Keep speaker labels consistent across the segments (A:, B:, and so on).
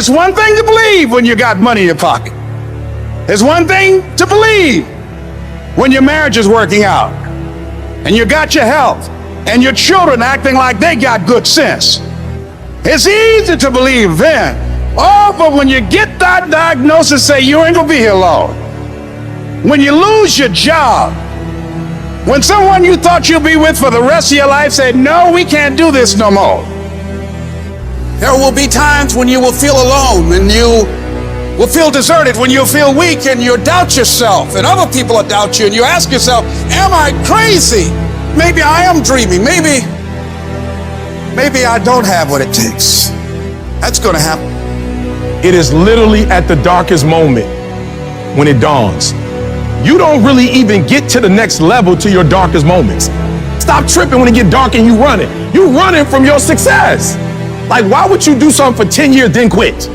A: it's one thing to believe when you got money in your pocket. It's one thing to believe when your marriage is working out and you got your health and your children acting like they got good sense. It's easy to believe then. Oh, but when you get that diagnosis, say you ain't gonna be here long. When you lose your job, when someone you thought you'd be with for the rest of your life said, no, we can't do this no more. There will be times when you will feel alone and you will feel deserted, when you'll feel weak and you'll doubt yourself and other people will doubt you and you ask yourself, am I crazy? Maybe I am dreaming. Maybe I don't have what it takes. That's gonna happen.
B: It is literally at the darkest moment when it dawns. You don't really even get to the next level to your darkest moments. Stop tripping when it get dark and you running. You running from your success. Like, why would you do something for 10 years then quit?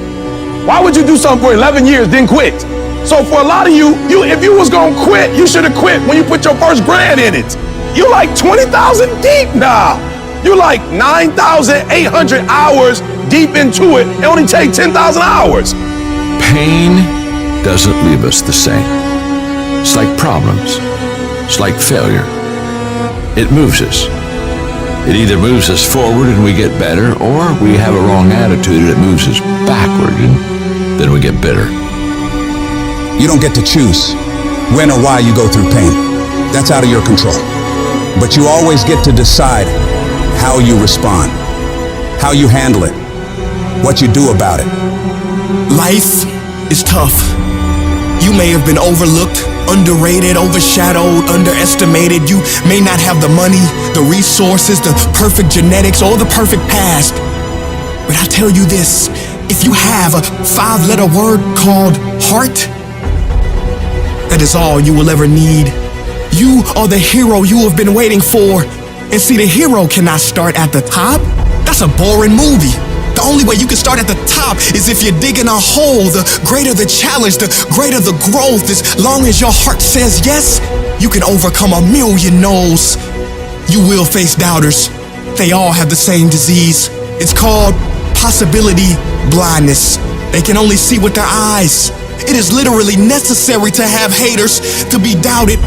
B: Why would you do something for 11 years then quit? So for a lot of you, if you was gonna quit, you should have quit when you put your first grand in it. You like 20,000 deep now. You like 9,800 hours deep into it. It only take 10,000 hours.
C: Pain doesn't leave us the same. It's like problems. It's like failure. It moves us. It either moves us forward and we get better, or we have a wrong attitude and it moves us backward and then we get bitter.
D: You don't get to choose when or why you go through pain. That's out of your control. But you always get to decide how you respond, how you handle it, what you do about it.
E: Life is tough. You may have been overlooked, underrated, overshadowed, underestimated. You may not have the money, the resources, the perfect genetics, or the perfect past. But I'll tell you this, if you have a 5-letter word called heart, that is all you will ever need. You are the hero you have been waiting for. And see, the hero cannot start at the top. That's a boring movie. The only way you can start at the top is if you're digging a hole. The greater the challenge, the greater the growth. As long as your heart says yes, you can overcome a million no's. You will face doubters. They all have the same disease. It's called possibility blindness. They can only see with their eyes. It is literally necessary to have haters to be doubted.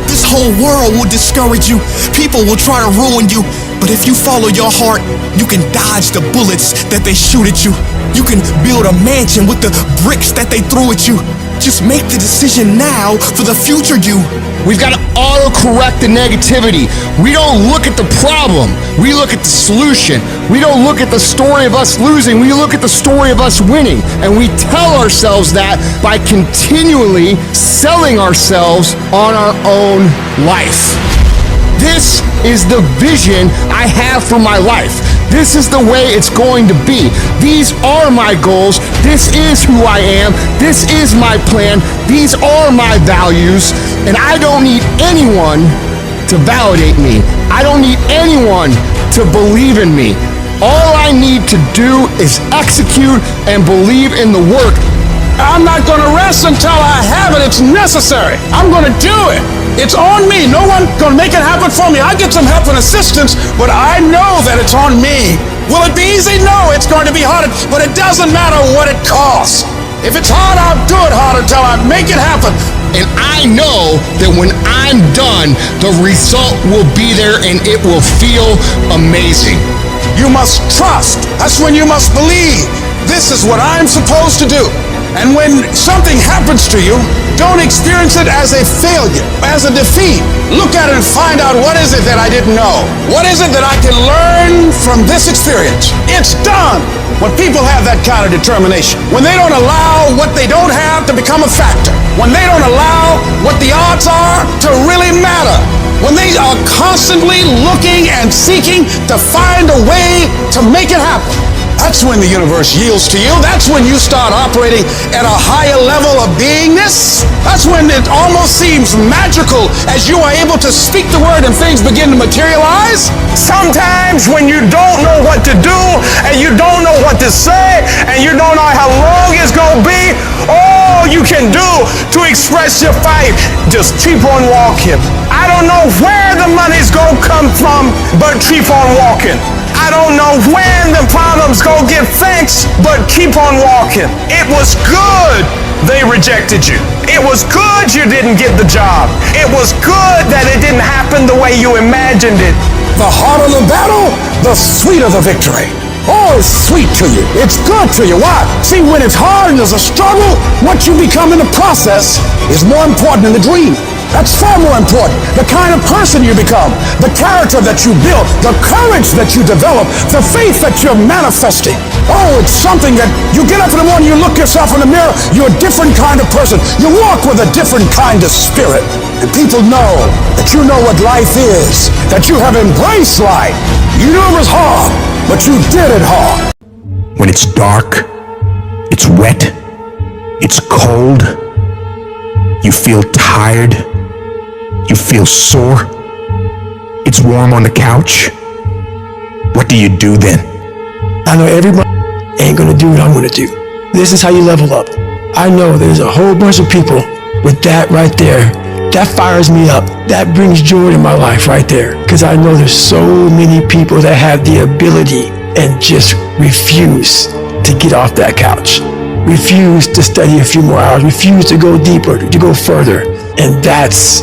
E: This whole world will discourage you. People will try to ruin you. But if you follow your heart, you can dodge the bullets that they shoot at you. You can build a mansion with the bricks that they throw at you. Just make the decision now for the future you.
F: We've got to auto-correct the negativity. We don't look at the problem. We look at the solution. We don't look at the story of us losing. We look at the story of us winning. And we tell ourselves that by continually selling ourselves on our own life. This is the vision I have for my life. This is the way it's going to be. These are my goals. This is who I am. This is my plan. These are my values. And I don't need anyone to validate me. I don't need anyone to believe in me. All I need to do is execute and believe in the work. I'm not going to rest until I have it. It's necessary. I'm going to do it. It's on me. No one's going to make it happen for me. I get some help and assistance, but I know that it's on me. Will it be easy? No, it's going to be hard, but it doesn't matter what it costs. If it's hard, I'll do it hard until I make it happen. And I know that when I'm done, the result will be there and it will feel amazing. You must trust. That's when you must believe. This is what I'm supposed to do. And when something happens to you, don't experience it as a failure, as a defeat. Look at it and find out, what is it that I didn't know? What is it that I can learn from this experience? It's done. When people have that kind of determination, when they don't allow what they don't have to become a factor, when they don't allow what the odds are to really matter, when they are constantly looking and seeking to find a way to make it happen, that's when the universe yields to you. That's when you start operating at a higher level of beingness. That's when it almost seems magical as you are able to speak the word and things begin to materialize.
G: Sometimes when you don't know what to do and you don't know what to say and you don't know how long it's going to be, all you can do to express your fight, just keep on walking. I don't know where the money's going to come from, but keep on walking. I don't know when the problems go get fixed, but keep on walking. It was good they rejected you. It was good you didn't get the job. It was good that it didn't happen the way you imagined it.
A: The harder the battle, the sweeter the victory. Oh, it's sweet to you. It's good to you. Why? See, when it's hard and there's a struggle, what you become in the process is more important than the dream. That's far more important. The kind of person you become, the character that you build, the courage that you develop, the faith that you're manifesting. Oh, it's something that you get up in the morning, you look yourself in the mirror, you're a different kind of person. You walk with a different kind of spirit. And people know that you know what life is, that you have embraced life. You knew it was hard, but you did it hard.
H: When it's dark, it's wet, it's cold, you feel tired, you feel sore, it's warm on the couch, what do you do then?
I: I know everybody ain't gonna do what I'm gonna do. This is how you level up. I know there's a whole bunch of people with that right there. That fires me up. That brings joy to my life right there. Because I know there's so many people that have the ability and just refuse to get off that couch. Refuse to study a few more hours. Refuse to go deeper, to go further. And that's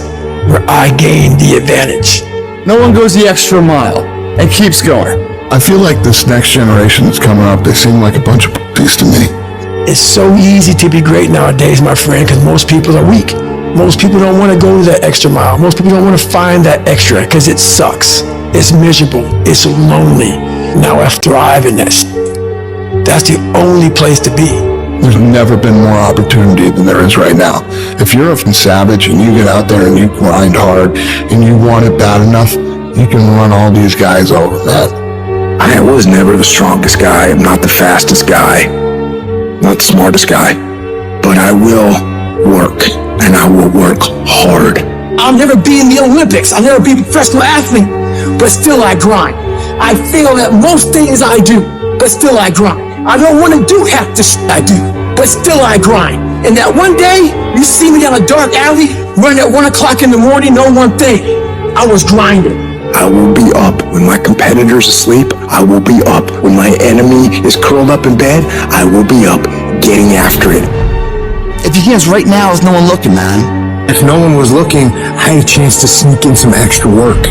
I: where I gain the advantage.
F: No one goes the extra mile and keeps going.
J: I feel like this next generation that's coming up, they seem like a bunch of puppies to me.
I: It's so easy to be great nowadays, my friend, because most people are weak. Most people don't want to go that extra mile. Most people don't want to find that extra because it sucks. It's miserable. It's lonely. Now I thrive in that. That's the only place to be.
J: There's never been more opportunity than there is right now. If you're a savage and you get out there and you grind hard and you want it bad enough, you can run all these guys over, man.
H: I was never the strongest guy. I'm not the fastest guy. Not the smartest guy. But I will work, and I will work hard.
K: I'll never be in the Olympics. I'll never be a professional athlete, but still I grind. I fail at most things I do, but still I grind. I don't want to do half the shit I do, but still I grind. And that one day, you see me down a dark alley, running at 1 o'clock in the morning, know one thing, I was grinding.
H: I will be up when my competitor's asleep. I will be up when my enemy is curled up in bed. I will be up getting after it.
L: If you can't right now, there's no one looking, man.
F: If no one was looking, I had a chance to sneak in some extra work.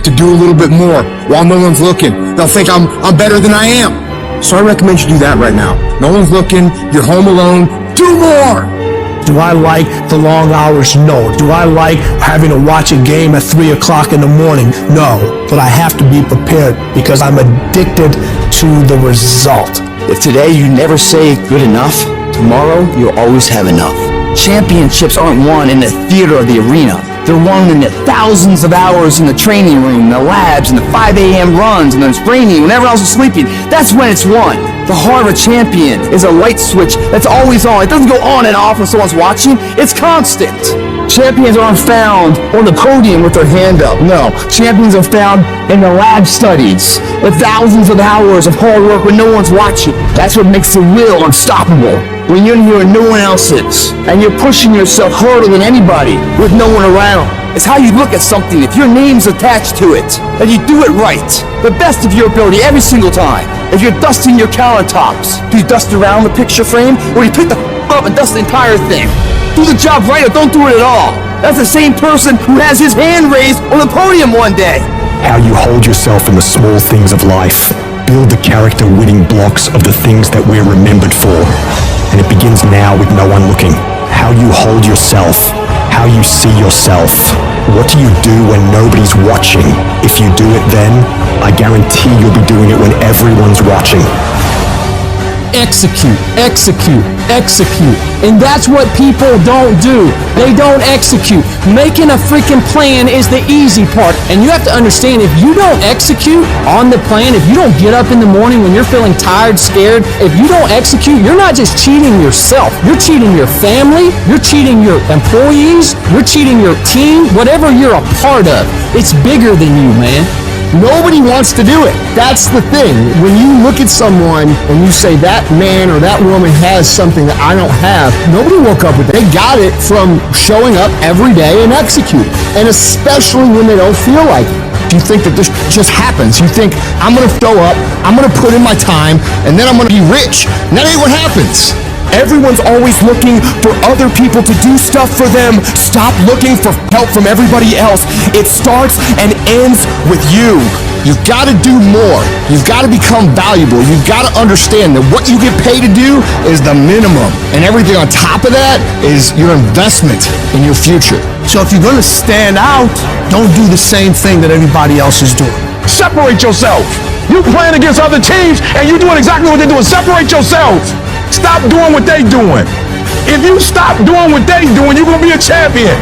F: To do a little bit more while no one's looking. They'll think I'm better than I am. So I recommend you do that right now. No one's looking, you're home alone, do more!
I: Do I like the long hours? No. Do I like having to watch a game at 3 o'clock in the morning? No. But I have to be prepared because I'm addicted to the result.
L: If today you never say good enough, tomorrow you'll always have enough. Championships aren't won in the theater or the arena. They're won in the thousands of hours in the training room, the labs, and the 5 a.m. runs, and then it's raining when everyone else is sleeping. That's when it's won. The heart of a champion is a light switch that's always on. It doesn't go on and off when someone's watching. It's constant. Champions aren't found on the podium with their hand up. No, champions are found in the lab studies with thousands of hours of hard work when no one's watching. That's what makes the will unstoppable. When you're in here and no one else is, and you're pushing yourself harder than anybody with no one around. It's how you look at something. If your name's attached to it, and you do it right, the best of your ability every single time. If you're dusting your countertops, do you dust around the picture frame, or do you pick the up and dust the entire thing? Do the job right or don't do it at all. That's the same person who has his hand raised on the podium one day.
H: How you hold yourself in the small things of life. Build the character-winning blocks of the things that we're remembered for. And it begins now with no one looking. How you hold yourself. How you see yourself. What do you do when nobody's watching? If you do it then, I guarantee you'll be doing it when everyone's watching.
K: Execute, execute, execute. And that's what people don't do. They don't execute. Making a freaking plan is the easy part. And you have to understand, if you don't execute on the plan, if you don't get up in the morning when you're feeling tired, scared, if you don't execute, you're not just cheating yourself. You're cheating your family. You're cheating your employees. You're cheating your team. Whatever you're a part of, it's bigger than you, man. Nobody wants to do it. That's the thing. When you look at someone and you say that man or that woman has something that I don't have, nobody woke up with it. They got it from showing up every day and executing. And especially when they don't feel like it.
F: you think that this just happens. You think, I'm gonna show up, I'm gonna put in my time, and then I'm gonna be rich. And that ain't what happens.
B: Everyone's always looking for other people to do stuff for them. Stop looking for help from everybody else. It starts and ends with you.
F: You've got to do more. You've got to become valuable. You've got to understand that what you get paid to do is the minimum. And everything on top of that is your investment in your future. So if you're going to stand out, don't do the same thing that everybody else is doing.
B: Separate yourself. You playing against other teams and you doing exactly what they're doing. Separate yourself. Stop doing what they doing. If you stop doing what they doing, you're going to be a champion.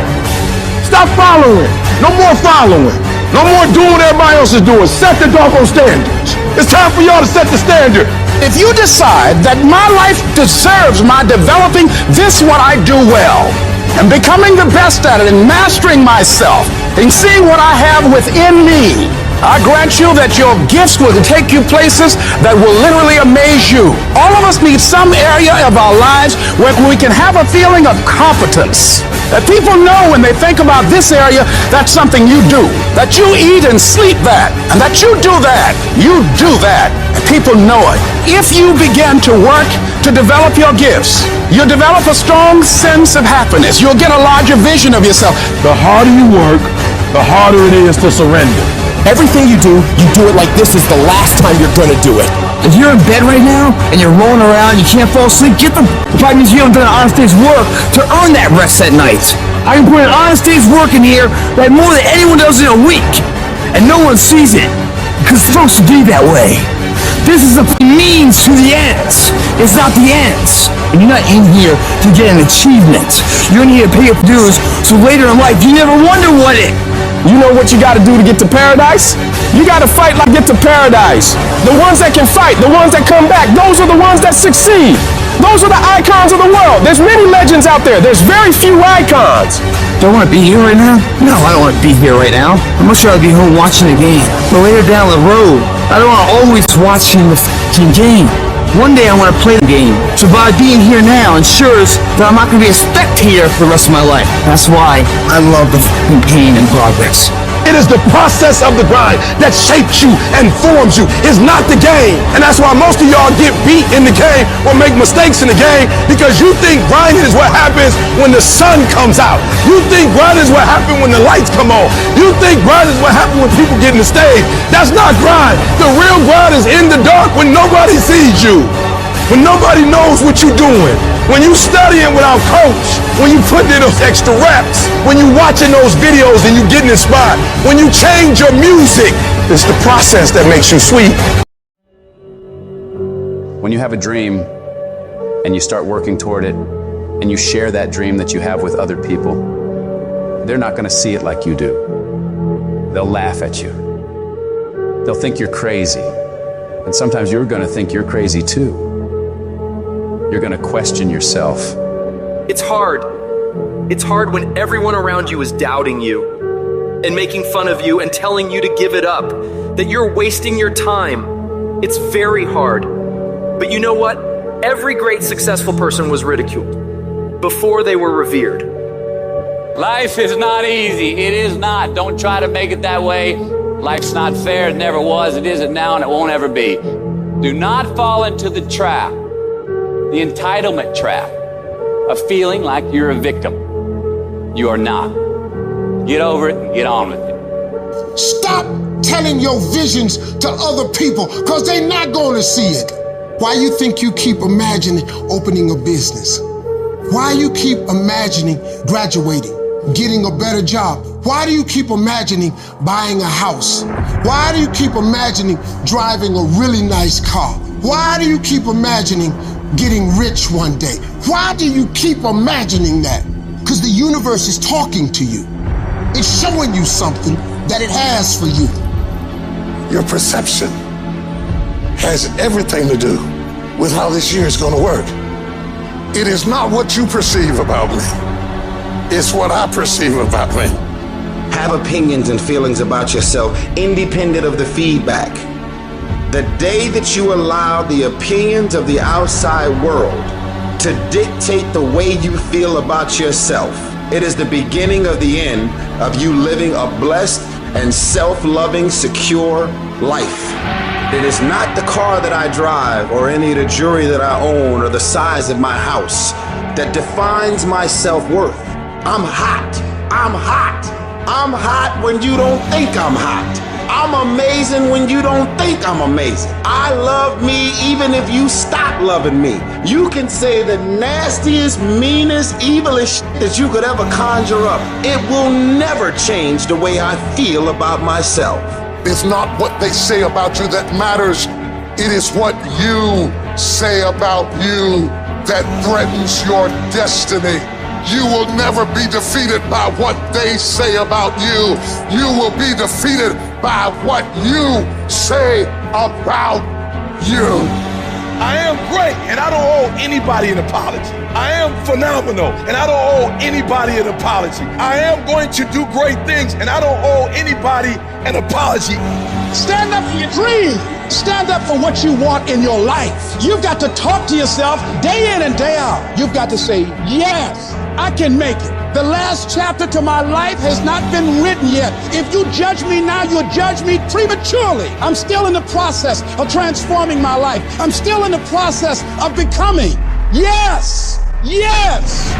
B: Stop following. No more following. No more doing what everybody else is doing. Set the doggone standards. It's time for y'all to set the standard.
A: If you decide that my life deserves my developing this what I do well, and becoming the best at it, and mastering myself, and seeing what I have within me, I grant you that your gifts will take you places that will literally amaze you. All of us need some area of our lives where we can have a feeling of competence. That people know when they think about this area, that's something you do. That you eat and sleep that. And that you do that. You do that. And people know it. If you begin to work to develop your gifts, you'll develop a strong sense of happiness. You'll get a larger vision of yourself.
B: The harder you work, the harder it is to surrender.
F: Everything you do it like this is the last time you're gonna do it.
L: If you're in bed right now and you're rolling around, you can't fall asleep, get the probably means you haven't done an honest day's work to earn that rest at night. I can put an honest day's work in here that more than anyone does in a week, and no one sees it because it's supposed to be that way. This is the means to the ends. It's not the ends. And you're not in here to get an achievement. You're in here to pay your dues so later in life you never wonder what it.
B: You know what you got to do to get to paradise? You got to fight like get to paradise. The ones that can fight, the ones that come back, those are the ones that succeed. Those are the icons of the world. There's many legends out there. There's very few icons.
L: Do I want to be here right now? No, I don't want to be here right now. I'm much rather be home watching the game. But later down the road, I don't want to always watching the f***ing game. One day I want to play the game. So by being here now ensures that I'm not going to be a spectator for the rest of my life. That's why I love the f***ing pain and progress.
B: It is the process of the grind that shapes you and forms you. It's not the game. And that's why most of y'all get beat in the game or make mistakes in the game because you think grinding is what happens when the sun comes out. You think grinding is what happens when the lights come on. You think grinding is what happens when people get in the stage. That's not grind. The real grind is in the dark when nobody sees you. When nobody knows what you're doing. When you studying without coach. When you putting in those extra reps. When you watching those videos and you getting inspired. When you change your music. It's the process that makes you sweet.
M: When you have a dream and you start working toward it and you share that dream that you have with other people, they're not going to see it like you do. They'll laugh at you. They'll think you're crazy. And sometimes you're going to think you're crazy too. You're going to question yourself.
N: It's hard. It's hard when everyone around you is doubting you and making fun of you and telling you to give it up, that you're wasting your time. It's very hard. But you know what? Every great successful person was ridiculed before they were revered.
O: Life is not easy. It is not. Don't try to make it that way. Life's not fair. It never was. It isn't now, and it won't ever be. Do not fall into the trap, the entitlement trap, of feeling like you're a victim. You are not. Get over it and get on with it.
P: Stop telling your visions to other people, because they're not going to see it. Why you think you keep imagining opening a business? Why you keep imagining graduating, getting a better job? Why do you keep imagining buying a house? Why do you keep imagining driving a really nice car? Why do you keep imagining getting rich one day? Why do you keep imagining that? Because the universe is talking to you. It's showing you something that it has for you.
J: Your perception has everything to do with how this year is going to work. It is not what you perceive about me. It's what I perceive about me.
Q: Have opinions and feelings about yourself independent of the feedback. The day that you allow the opinions of the outside world to dictate the way you feel about yourself, it is the beginning of the end of you living a blessed and self-loving, secure life. It is not the car that I drive or any of the jewelry that I own or the size of my house that defines my self-worth. I'm hot. I'm hot. I'm hot when you don't think I'm hot. I'm amazing when you don't think I'm amazing. I love me even if you stop loving me. You can say the nastiest, meanest, evilest shit that you could ever conjure up. It will never change the way I feel about myself.
R: It's not what they say about you that matters. It is what you say about you that threatens your destiny. You will never be defeated by what they say about you. You will be defeated by what you say about you.
B: I am great, and I don't owe anybody an apology. I am phenomenal, and I don't owe anybody an apology. I am going to do great things, and I don't owe anybody an apology.
A: Stand up for your dream. Stand up for what you want in your life. You've got to talk to yourself day in and day out. You've got to say, yes, I can make it. The last chapter to my life has not been written yet. If you judge me now, you'll judge me prematurely. I'm still in the process of transforming my life. I'm still in the process of becoming. Yes, yes.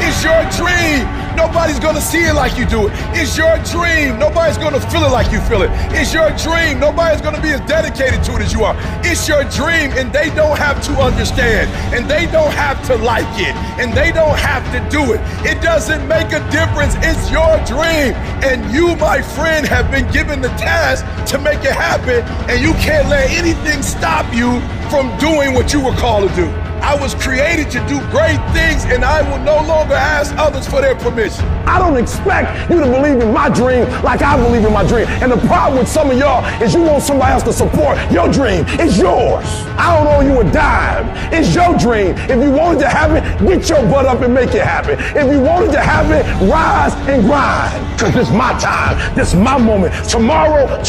B: It's your dream. Nobody's gonna see it like you do it. It's your dream. Nobody's gonna feel it like you feel it. It's your dream. Nobody's gonna be as dedicated to it as you are. It's your dream, and they don't have to understand, and they don't have to like it, and they don't have to do it. It doesn't make a difference. It's your dream, and you, my friend, have been given the task to make it happen, and you can't let anything stop you from doing what you were called to do. I was created to do great things, and I will no longer ask others for their permission.
G: I don't expect you to believe in my dream like I believe in my dream. And the problem with some of y'all is you want somebody else to support your dream. It's yours. I don't owe you a dime. It's your dream. If you wanted to have it, get your butt up and make it happen. If you wanted to have it, rise and grind. Because this is my time. This is my moment. Tomorrow.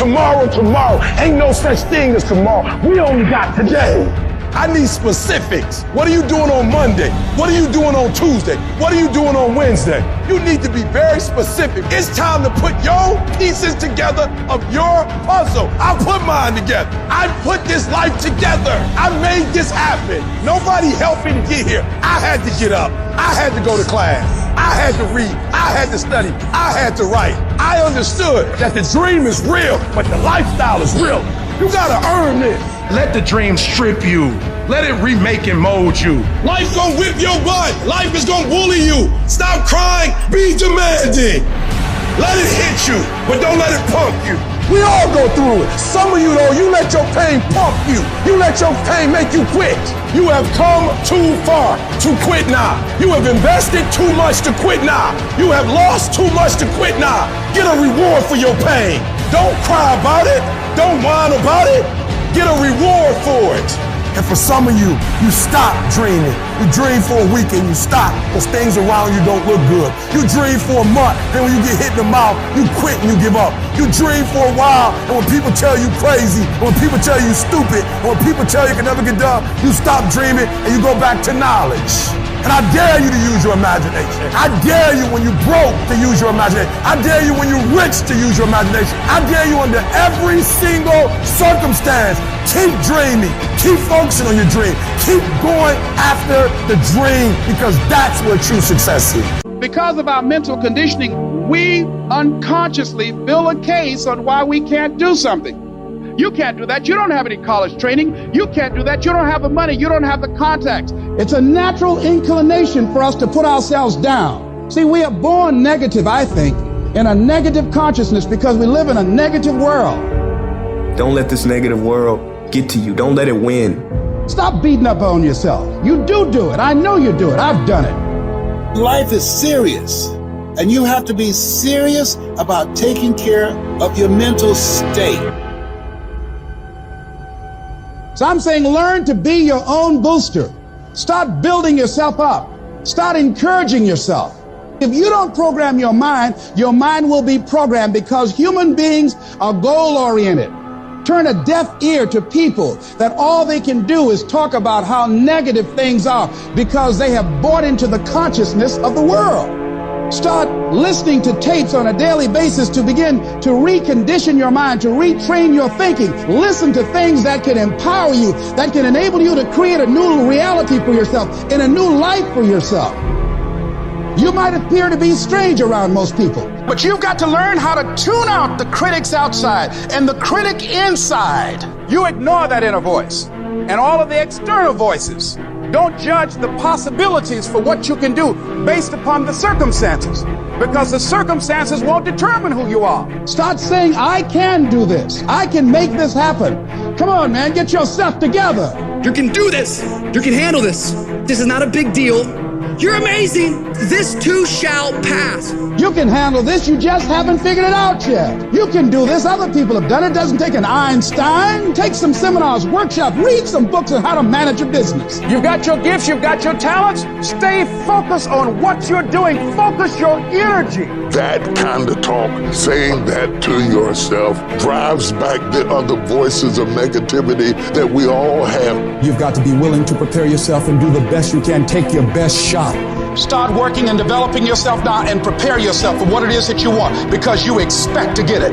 G: Ain't no such thing as tomorrow. We only got today.
B: I need specifics. What are you doing on Monday? What are you doing on Tuesday? What are you doing on Wednesday? You need to be very specific. It's time to put your pieces together of your puzzle. I put mine together. I put this life together. I made this happen. Nobody helped me to get here. I had to get up. I had to go to class. I had to read. I had to study. I had to write. I understood that the dream is real, but the lifestyle is real. You gotta earn this. Let the dream strip you. Let it remake and mold you. Life gonna whip your butt. Life is gonna bully you. Stop crying. Be demanding. Let it hit you, but don't let it pump you. We all go through it. Some of you, though, you let your pain pump you. You let your pain make you quit. You have come too far to quit now. You have invested too much to quit now. You have lost too much to quit now. Get a reward for your pain. Don't cry about it. Don't whine about it. Get a reward for it. And for some of you, you stop dreaming. You dream for a week and you stop because things around you don't look good. You dream for a month, then when you get hit in the mouth, you quit and you give up. You dream for a while, and when people tell you crazy, when people tell you stupid, when people tell you can never get done, you stop dreaming and you go back to knowledge. And I dare you to use your imagination. I dare you when you're broke to use your imagination. I dare you when you're rich to use your imagination. I dare you under every single circumstance. Keep dreaming. Keep focusing on your dream. Keep going after the dream because that's where true success is.
A: Because of our mental conditioning, we unconsciously build a case on why we can't do something. You can't do that. You don't have any college training. You can't do that. You don't have the money. You don't have the contacts. It's a natural inclination for us to put ourselves down. See, we are born negative, I think, in a negative consciousness because we live in a negative world.
E: Don't let this negative world get to you. Don't let it win.
A: Stop beating up on yourself. You do it. I know you do it. I've done it.
S: Life is serious, and you have to be serious about taking care of your mental state.
A: So I'm saying learn to be your own booster. Start building yourself up. Start encouraging yourself. If you don't program your mind will be programmed because human beings are goal-oriented. Turn a deaf ear to people that all they can do is talk about how negative things are because they have bought into the consciousness of the world. Start listening to tapes on a daily basis to begin to recondition your mind, to retrain your thinking. Listen to things that can empower you, that can enable you to create a new reality for yourself and a new life for yourself. You might appear to be strange around most people, but you've got to learn how to tune out the critics outside and the critic inside. You ignore that inner voice and all of the external voices. Don't judge the possibilities for what you can do based upon the circumstances, because the circumstances won't determine who you are. Start saying, I can do this. I can make this happen. Come on, man, get yourself together.
T: You can do this. You can handle this. This is not a big deal. You're amazing. This too shall pass.
A: You can handle this. You just haven't figured it out yet. You can do this. Other people have done it. Doesn't take an Einstein. Take some seminars, workshops, read some books on how to manage a business. You've got your gifts. You've got your talents. Stay focused on what you're doing. Focus your energy.
R: That kind of talk, saying that to yourself, drives back the other voices of negativity that we all have.
U: You've got to be willing to prepare yourself and do the best you can. Take your best shot.
A: Start working and developing yourself now and prepare yourself for what it is that you want, because you expect to get it.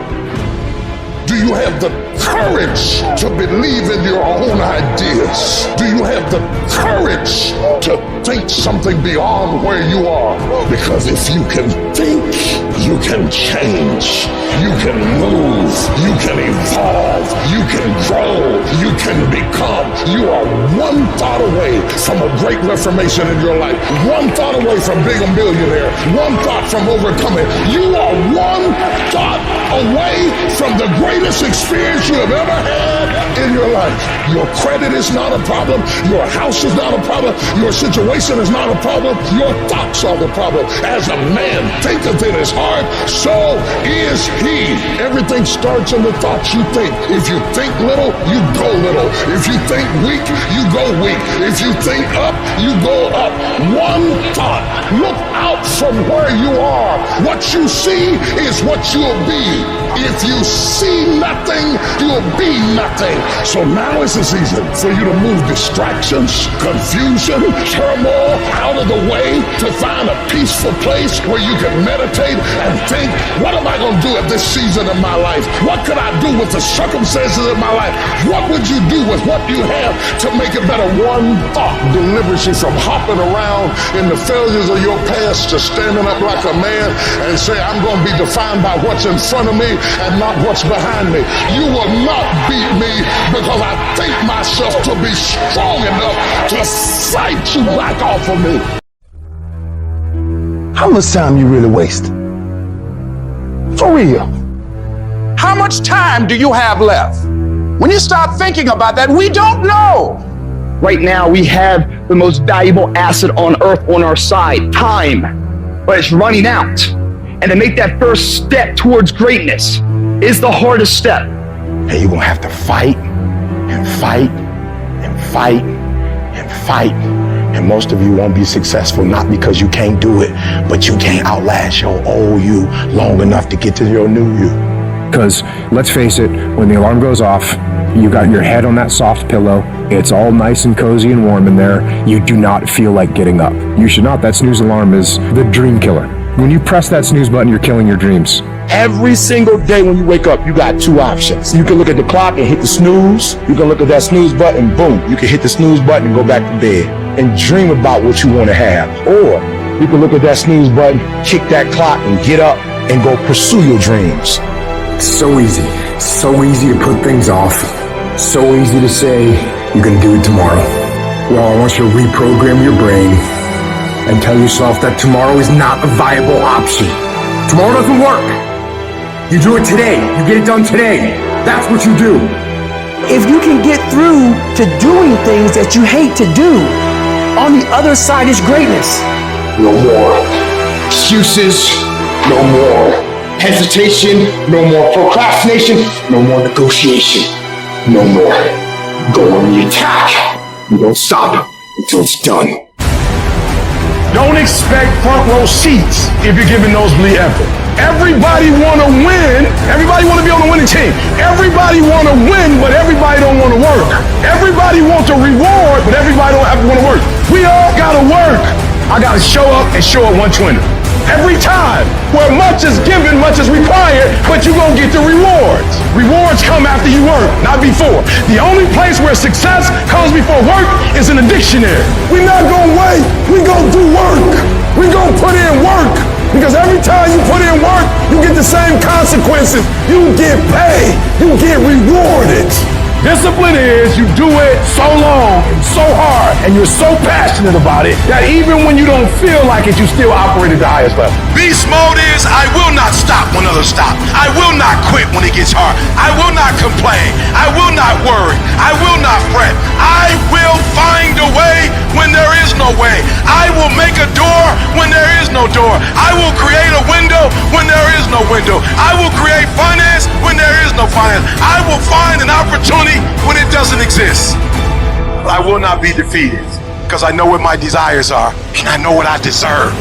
R: Do you have the courage to believe in your own ideas? Do you have the courage to think something beyond where you are? Because if you can think, you can change, you can move, you can evolve, you can grow, you can become. You are one thought away from a great reformation in your life, one thought away from being a millionaire, one thought from overcoming. You are one thought away from the greatest experience you have ever had in your life. Your credit is not a problem. Your house is not a problem. Your situation is not a problem. Your thoughts are the problem. As a man thinketh in his heart, so is he. Everything starts in the thoughts you think. If you think little, you go little. If you think weak, you go weak. If you think up, you go up. One thought. Look out from where you are. What you see is what you'll be. If you see nothing, you'll be nothing. So now is the season for you to move distractions, confusion, turmoil out of the way to find a peaceful place where you can meditate and think, what am I going to do at this season of my life? What could I do with the circumstances of my life? What would you do with what you have to make it better? One thought delivers you from hopping around in the failures of your past to standing up like a man and say, I'm going to be defined by what's in front of me and not what's behind me. You will not beat me because I think myself to be strong enough to fight you back off of me.
J: How much time you really waste? For real.
A: How much time do you have left? When you start thinking about that, we don't know.
L: Right now, we have the most valuable asset on earth on our side, time, but it's running out. And to make that first step towards greatness is the hardest step.
B: And you're gonna have to fight and fight and fight and fight. And most of you won't be successful, not because you can't do it, but you can't outlast your old you long enough to get to your new you.
H: Because let's face it, when the alarm goes off, you got your head on that soft pillow, it's all nice and cozy and warm in there, you do not feel like getting up. You should not. That snooze alarm is the dream killer. When you press that snooze button, you're killing your dreams.
B: Every single day when you wake up, you got two options. You can look at the clock and hit the snooze. You can look at that snooze button, boom. You can hit the snooze button and go back to bed and dream about what you want to have. Or you can look at that snooze button, kick that clock and get up and go pursue your dreams.
H: So easy to put things off. So easy to say, you're gonna do it tomorrow. Well, I want you to reprogram your brain and tell yourself that tomorrow is not a viable option. Tomorrow doesn't work. You do it today. You get it done today. That's what you do.
I: If you can get through to doing things that you hate to do, on the other side is greatness.
J: No more excuses, no more hesitation, no more procrastination, no more negotiation, no more. Go on the attack. You don't stop until it's done.
B: Don't expect front row seats if you're giving nosebleed effort. Everybody want to win. Everybody want to be on the winning team. Everybody want to win, but everybody don't want to work. Everybody wants a reward, but everybody don't have to want to work. We all got to work. I got to show up and show up 120. Every time, where much is given, much is required, but you're gonna get the rewards. Rewards come after you work, not before. The only place where success comes before work is in the dictionary. We're not gonna wait, we're gonna do work. We're gonna put in work. Because every time you put in work, you get the same consequences. You get paid, you get rewarded. Discipline is you do it so long and so hard and you're so passionate about it that even when you don't feel like it, you still operate at the highest level.
C: Beast mode is I will not stop when others stop. I will not quit when it gets hard. I will not complain. I will not worry. I will not fret. I will find a way when there is no way. I will make a door when there is no door. I will create a window when there is no window. I will create finance when there is no finance. I will find an opportunity when it doesn't exist. But I will not be defeated because I know what my desires are and I know what I deserve.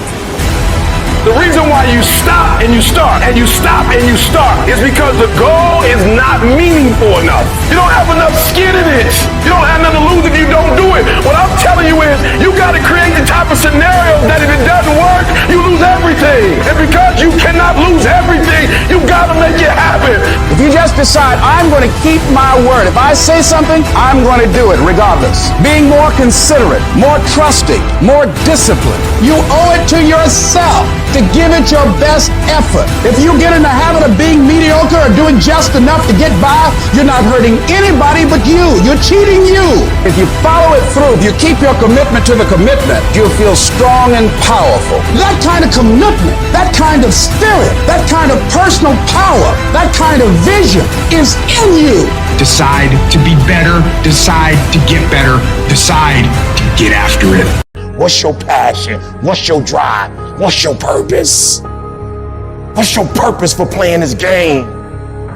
B: The reason why you stop and you start and you stop and you start is because the goal is not meaningful enough. You don't have enough skin in it. You don't have nothing to lose if you don't do it. What I'm telling you is you got to create the type of scenario that if it doesn't work, you lose everything. And because you cannot lose everything, you got to make it happen.
A: If you just decide, I'm going to keep my word. If I say something, I'm going to do it regardless. Being more considerate, more trusting, more disciplined. You owe it to yourself to give it your best effort. If you get in the habit of being mediocre or doing just enough to get by, you're not hurting anybody but you. You're cheating you. If you follow it through, if you keep your commitment to the commitment, you'll feel strong and powerful. That kind of commitment, that kind of spirit, that kind of personal power, that kind of vision is in you.
H: Decide to be better. Decide to get better. Decide to get after it.
B: What's your passion? What's your drive? What's your purpose? What's your purpose for playing this game?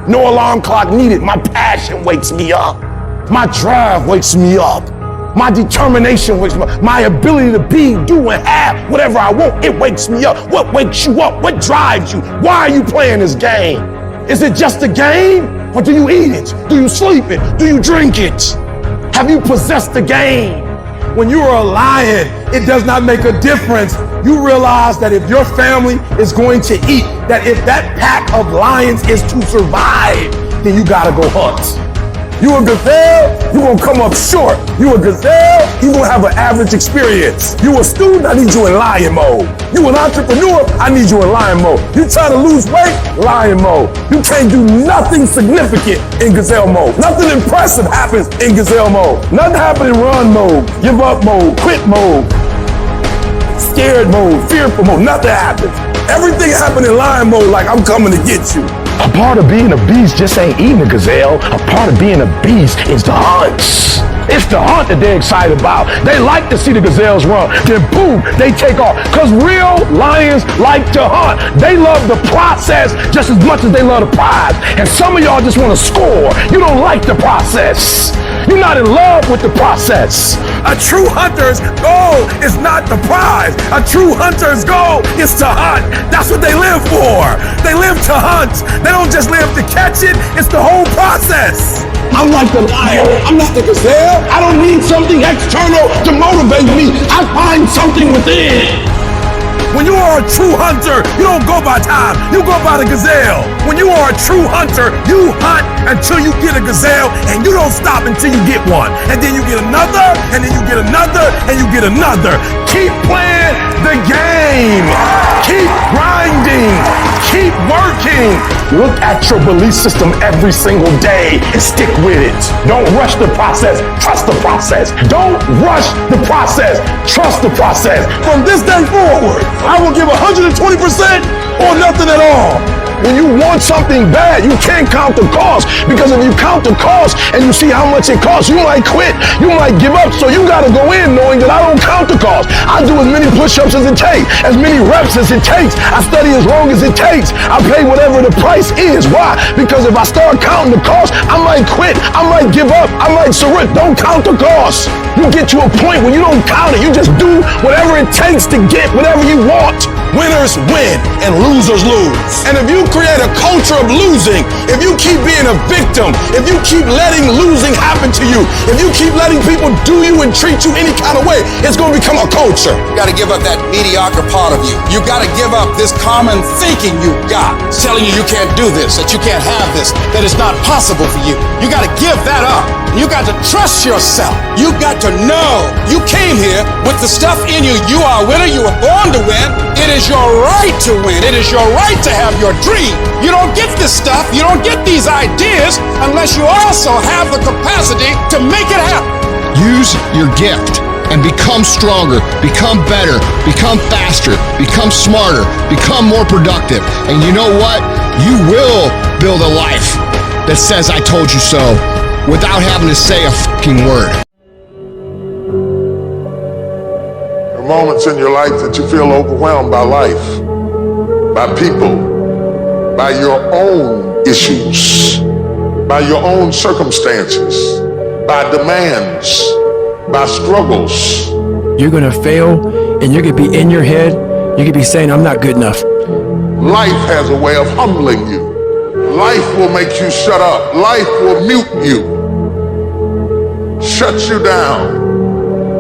B: No alarm clock needed. My passion wakes me up. My drive wakes me up. My determination wakes me up. My ability to be, do, and have whatever I want, it wakes me up. What wakes you up? What drives you? Why are you playing this game? Is it just a game? Or do you eat it? Do you sleep it? Do you drink it? Have you possessed the game? When you are a lion, it does not make a difference. You realize that if your family is going to eat, that if that pack of lions is to survive, then you gotta go hunt. You a gazelle, you gonna come up short. You a gazelle, you gonna have an average experience. You a student, I need you in lion mode. You an entrepreneur, I need you in lion mode. You trying to lose weight, lion mode. You can't do nothing significant in gazelle mode. Nothing impressive happens in gazelle mode. Nothing happens in run mode, give up mode, quit mode, scared mode, fearful mode. Nothing happens. Everything happens in lion mode like I'm coming to get you. A part of being a beast just ain't eating a gazelle. A part of being a beast is the hunts. It's the hunt that they're excited about. They like to see the gazelles run. Then boom, they take off. Because real lions like to hunt. They love the process just as much as they love the prize. And some of y'all just want to score. You don't like the process. You're not in love with the process. A true hunter's goal is not the prize. A true hunter's goal is to hunt. That's what they live for. They live to hunt. They don't just live to catch it. It's the whole process. I'm like the lion. I'm not the gazelle. I don't need something external to motivate me. I find something within. When you are a true hunter, you don't go by time, you go by the gazelle. When you are a true hunter, you hunt until you get a gazelle, and you don't stop until you get one. And then you get another, and then you get another, and you get another. Keep playing the game. Keep grinding. Keep working. Look at your belief system every single day and stick with it. Don't rush the process. Trust the process. Don't rush the process. Trust the process. From this day forward, I will give 120% or nothing at all. When you want something bad, you can't count the cost, because if you count the cost and you see how much it costs, you might quit, you might give up. So you gotta go in knowing that I don't count the cost. I do as many push-ups as it takes, as many reps as it takes. I study as long as it takes. I pay whatever the price is. Why? Because if I start counting the cost, I might quit, I might give up, I might surrender. Don't count the cost. You get to a point when you don't count it, you just do whatever it takes to get whatever you want. Winners win and losers lose. And if you create a culture of losing, if you keep being a victim, if you keep letting losing happen to you, if you keep letting people do you and treat you any kind of way, it's going to become a culture.
A: You got to give up that mediocre part of you. You got to give up this common thinking you got. It's telling you can't do this, that you can't have this, that it's not possible for you. You got to give that up. You got to trust yourself. You got to know you came here with the stuff in you. You are a winner. You were born to win. It is your right to win. It is your right to have your dream. You don't get this stuff. You don't get these ideas unless you also have the capacity to make it happen.
F: Use your gift and become stronger, become better, become faster, become smarter, become more productive. And you know what? You will build a life that says I told you so without having to say a fucking word.
R: There are moments in your life that you feel overwhelmed by life, by people, by your own issues, by your own circumstances, by demands, by struggles.
I: You're going to fail, and you're going to be in your head. You're going to be saying, I'm not good enough.
R: Life has a way of humbling you. Life will make you shut up. Life will mute you, shut you down.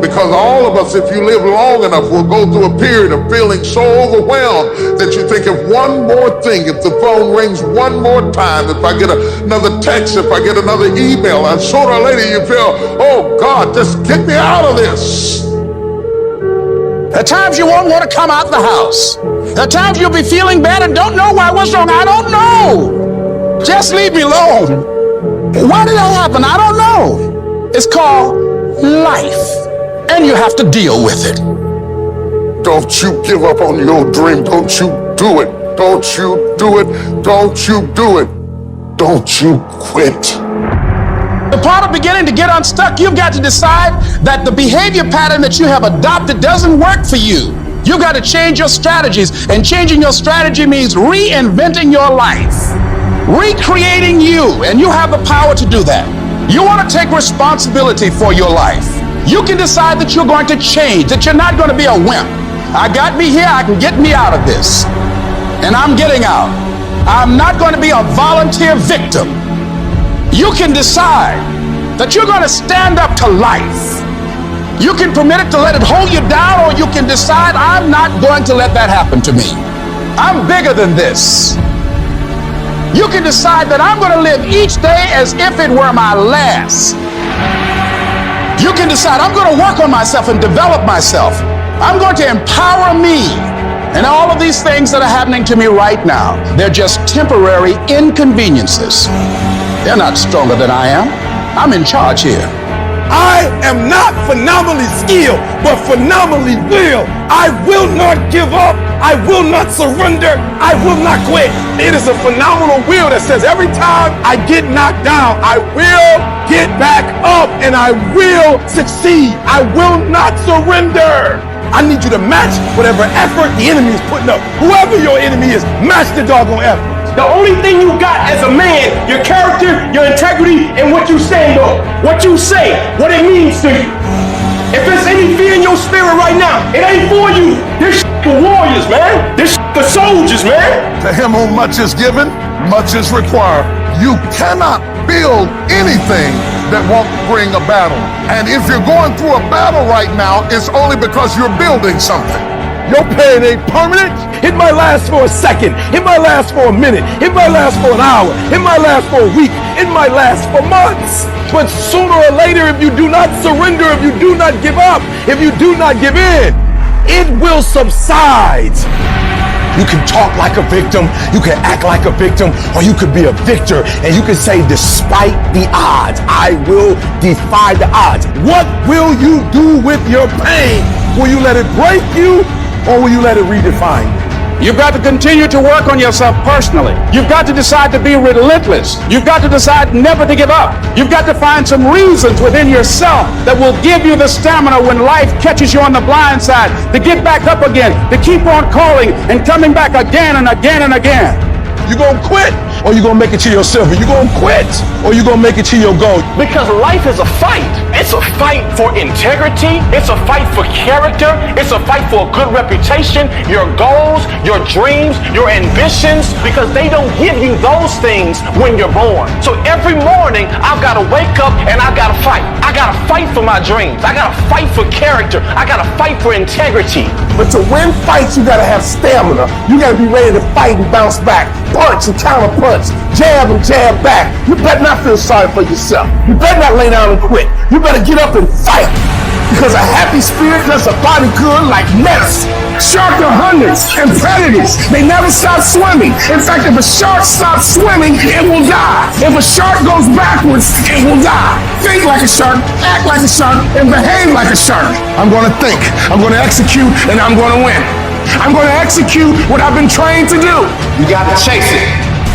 R: Because all of us, if you live long enough, will go through a period of feeling so overwhelmed that you think of one more thing, if the phone rings one more time, if I get another text, if I get another email, and sooner or later you feel, oh God, just get me out of this.
A: At times you won't want to come out the house. At times you'll be feeling bad and don't know why. What's wrong? I don't know. Just leave me alone. Why did that happen? I don't know. It's called life. And you have to deal with it.
R: Don't you give up on your dream. Don't you do it. Don't you do it. Don't you do it. Don't you quit.
A: The part of beginning to get unstuck, you've got to decide that the behavior pattern that you have adopted doesn't work for you. You've got to change your strategies. And changing your strategy means reinventing your life. Recreating you. And you have the power to do that. You want to take responsibility for your life. You can decide that you're going to change, that you're not going to be a wimp. I got me here, I can get me out of this. And I'm getting out. I'm not going to be a volunteer victim. You can decide that you're going to stand up to life. You can permit it to let it hold you down, or you can decide I'm not going to let that happen to me. I'm bigger than this. You can decide that I'm going to live each day as if it were my last. You can decide I'm going to work on myself and develop myself. I'm going to empower me. And all of these things that are happening to me right now, they're just temporary inconveniences. They're not stronger than I am. I'm in charge here.
B: I am not phenomenally skilled, but phenomenally will. I will not give up. I will not surrender. I will not quit. It is a phenomenal will that says every time I get knocked down, I will get back up and I will succeed. I will not surrender. I need you to match whatever effort the enemy is putting up. Whoever your enemy is, match the doggone effort.
G: The only thing you got as a man, your character, your integrity, and what you stand on. What you say, what it means to you. If there's any fear in your spirit right now, it ain't for you. This for warriors, man. This for soldiers, man.
R: To him whom much is given, much is required. You cannot build anything that won't bring a battle. And if you're going through a battle right now, it's only because you're building something.
B: Your pain ain't permanent. It might last for a second. It might last for a minute. It might last for an hour. It might last for a week. It might last for months. But sooner or later, if you do not surrender, if you do not give up, if you do not give in, it will subside. You can talk like a victim, you can act like a victim, or you could be a victor, and you can say, despite the odds, I will defy the odds. What will you do with your pain? Will you let it break you, or will you let it redefine you?
A: You've got to continue to work on yourself personally. You've got to decide to be relentless. You've got to decide never to give up. You've got to find some reasons within yourself that will give you the stamina when life catches you on the blind side to get back up again, to keep on calling and coming back again and again and again.
B: You gonna quit, or you gonna make it to your silver? You gonna quit, or you gonna make it to your goal?
G: Because life is a fight. It's a fight for integrity. It's a fight for character. It's a fight for a good reputation, your goals, your dreams, your ambitions, because they don't give you those things when you're born. So every morning, I've got to wake up and I've got to fight. I got to fight for my dreams. I got to fight for character. I got to fight for integrity.
B: But to win fights, you gotta have stamina. You gotta be ready to fight and bounce back. Punch and counter punch. Jab and jab back. You better not feel sorry for yourself. You better not lay down and quit. You better get up and fight. Because a happy spirit does a body good like medicine. Sharks are hunters and predators. They never stop swimming. In fact, if a shark stops swimming, it will die. If a shark goes backwards, it will die. Think like a shark, act like a shark, and behave like a shark. I'm gonna think, I'm gonna execute, and I'm gonna win. I'm gonna execute what I've been trained to do.
Q: You gotta chase it.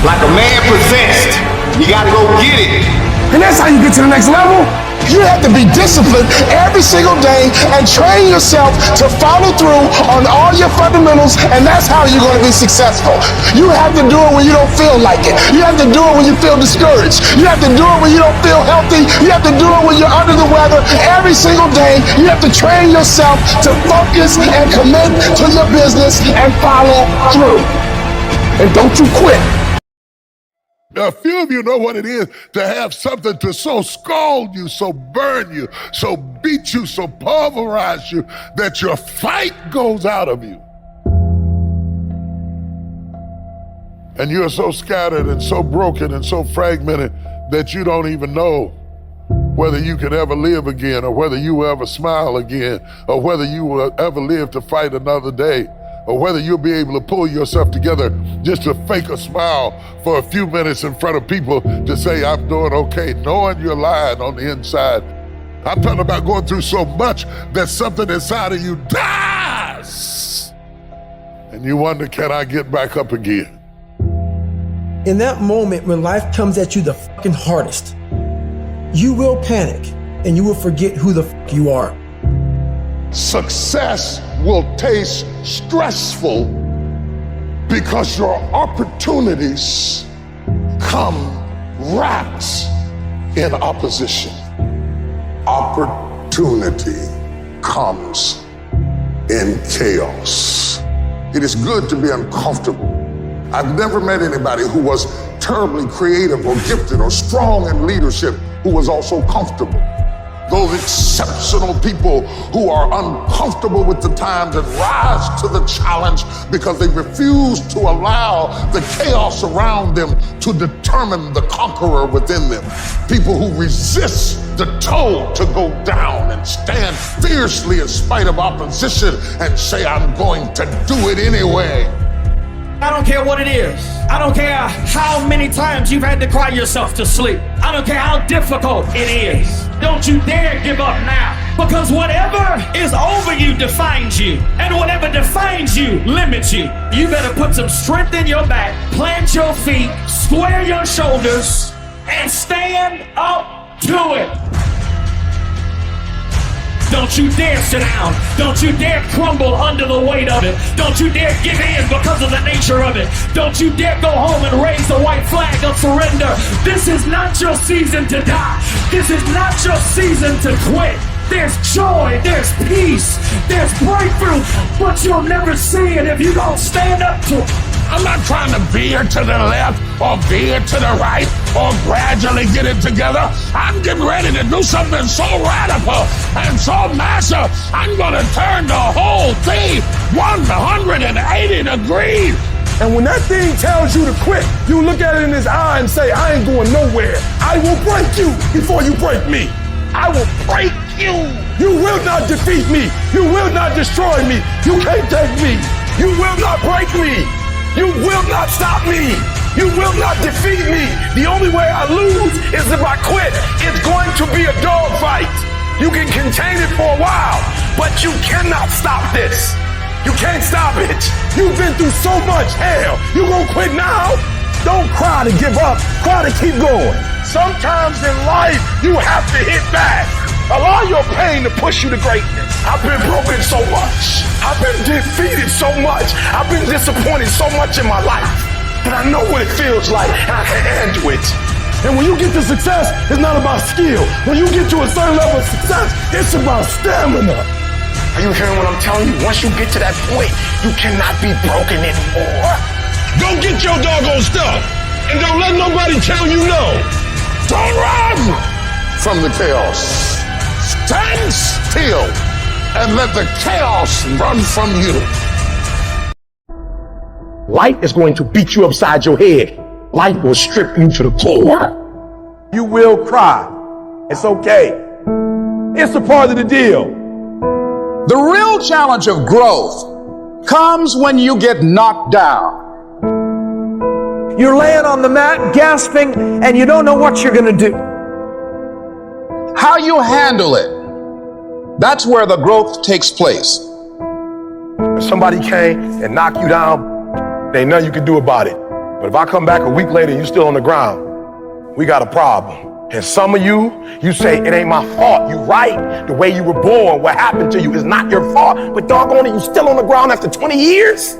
Q: Like a man possessed. You gotta go get it.
B: And that's how you get to the next level.
P: You have to be disciplined every single day and train yourself to follow through on all your fundamentals, and that's how you're going to be successful. You have to do it when you don't feel like it. You have to do it when you feel discouraged. You have to do it when you don't feel healthy. You have to do it when you're under the weather. Every single day, you have to train yourself to focus and commit to your business and follow through. And don't you quit.
R: A few of you know what it is to have something to so scald you, so burn you, so beat you, so pulverize you, that your fight goes out of you. And you're so scattered and so broken and so fragmented that you don't even know whether you can ever live again, or whether you will ever smile again, or whether you will ever live to fight another day, or whether you'll be able to pull yourself together just to fake a smile for a few minutes in front of people to say, I'm doing okay, knowing you're lying on the inside. I'm talking about going through so much that something inside of you dies. And you wonder, can I get back up again?
I: In that moment when life comes at you the fucking hardest, you will panic and you will forget who the fuck you are.
R: Success will taste stressful because your opportunities come wrapped in opposition. Opportunity comes in chaos. It is good to be uncomfortable. I've never met anybody who was terribly creative or gifted or strong in leadership who was also comfortable. Those exceptional people who are uncomfortable with the times and rise to the challenge because they refuse to allow the chaos around them to determine the conqueror within them. People who resist the toe to go down and stand fiercely in spite of opposition and say, I'm going to do it anyway.
D: I don't care what it is. I don't care how many times you've had to cry yourself to sleep. I don't care how difficult it is. Don't you dare give up now. Because whatever is over you defines you. And whatever defines you limits you. You better put some strength in your back, plant your feet, square your shoulders, and stand up to it. Don't you dare sit down. Don't you dare crumble under the weight of it. Don't you dare give in because of the nature of it. Don't you dare go home and raise the white flag of surrender. This is not your season to die. This is not your season to quit. There's joy, there's peace, there's breakthrough, but you'll never see it if you don't stand up to it.
R: I'm not trying to veer to the left or veer to the right or gradually get it together. I'm getting ready to do something so radical and so massive, I'm gonna turn the whole thing 180 degrees.
B: And when that thing tells you to quit, you look at it in his eye and say, I ain't going nowhere. I will break you before you break me. I will break you. You will not defeat me. You will not destroy me. You can't take me. You will not break me. You will not stop me. You will not defeat me. The only way I lose is if I quit. It's going to be a dogfight. You can contain it for a while, but you cannot stop this. You can't stop it. You've been through so much hell. You gonna quit now? Don't cry to give up. Cry to keep going. Sometimes in life, you have to hit back. Allow your pain to push you to greatness. I've been broken so much. I've been defeated so much. I've been disappointed so much in my life that I know what it feels like and I can handle it. And when you get to success, it's not about skill. When you get to a certain level of success, it's about stamina.
G: Are you hearing what I'm telling you? Once you get to that point, you cannot be broken anymore.
B: Go get your doggone stuff. And don't let nobody tell you no.
R: Don't run from the chaos. Stand still and let the chaos run from you.
B: Life is going to beat you upside your head. Life will strip you to the core. You will cry. It's okay. It's a part of the deal.
A: The real challenge of growth comes when you get knocked down.
K: You're laying on the mat, gasping, and you don't know what you're going to do.
A: How you handle it, that's where the growth takes place.
B: If somebody came and knocked you down, there ain't nothing you can do about it. But if I come back a week later and you're still on the ground, we got a problem. And some of you say, it ain't my fault. You right. The way you were born, what happened to you is not your fault. But doggone it, you still on the ground after 20 years?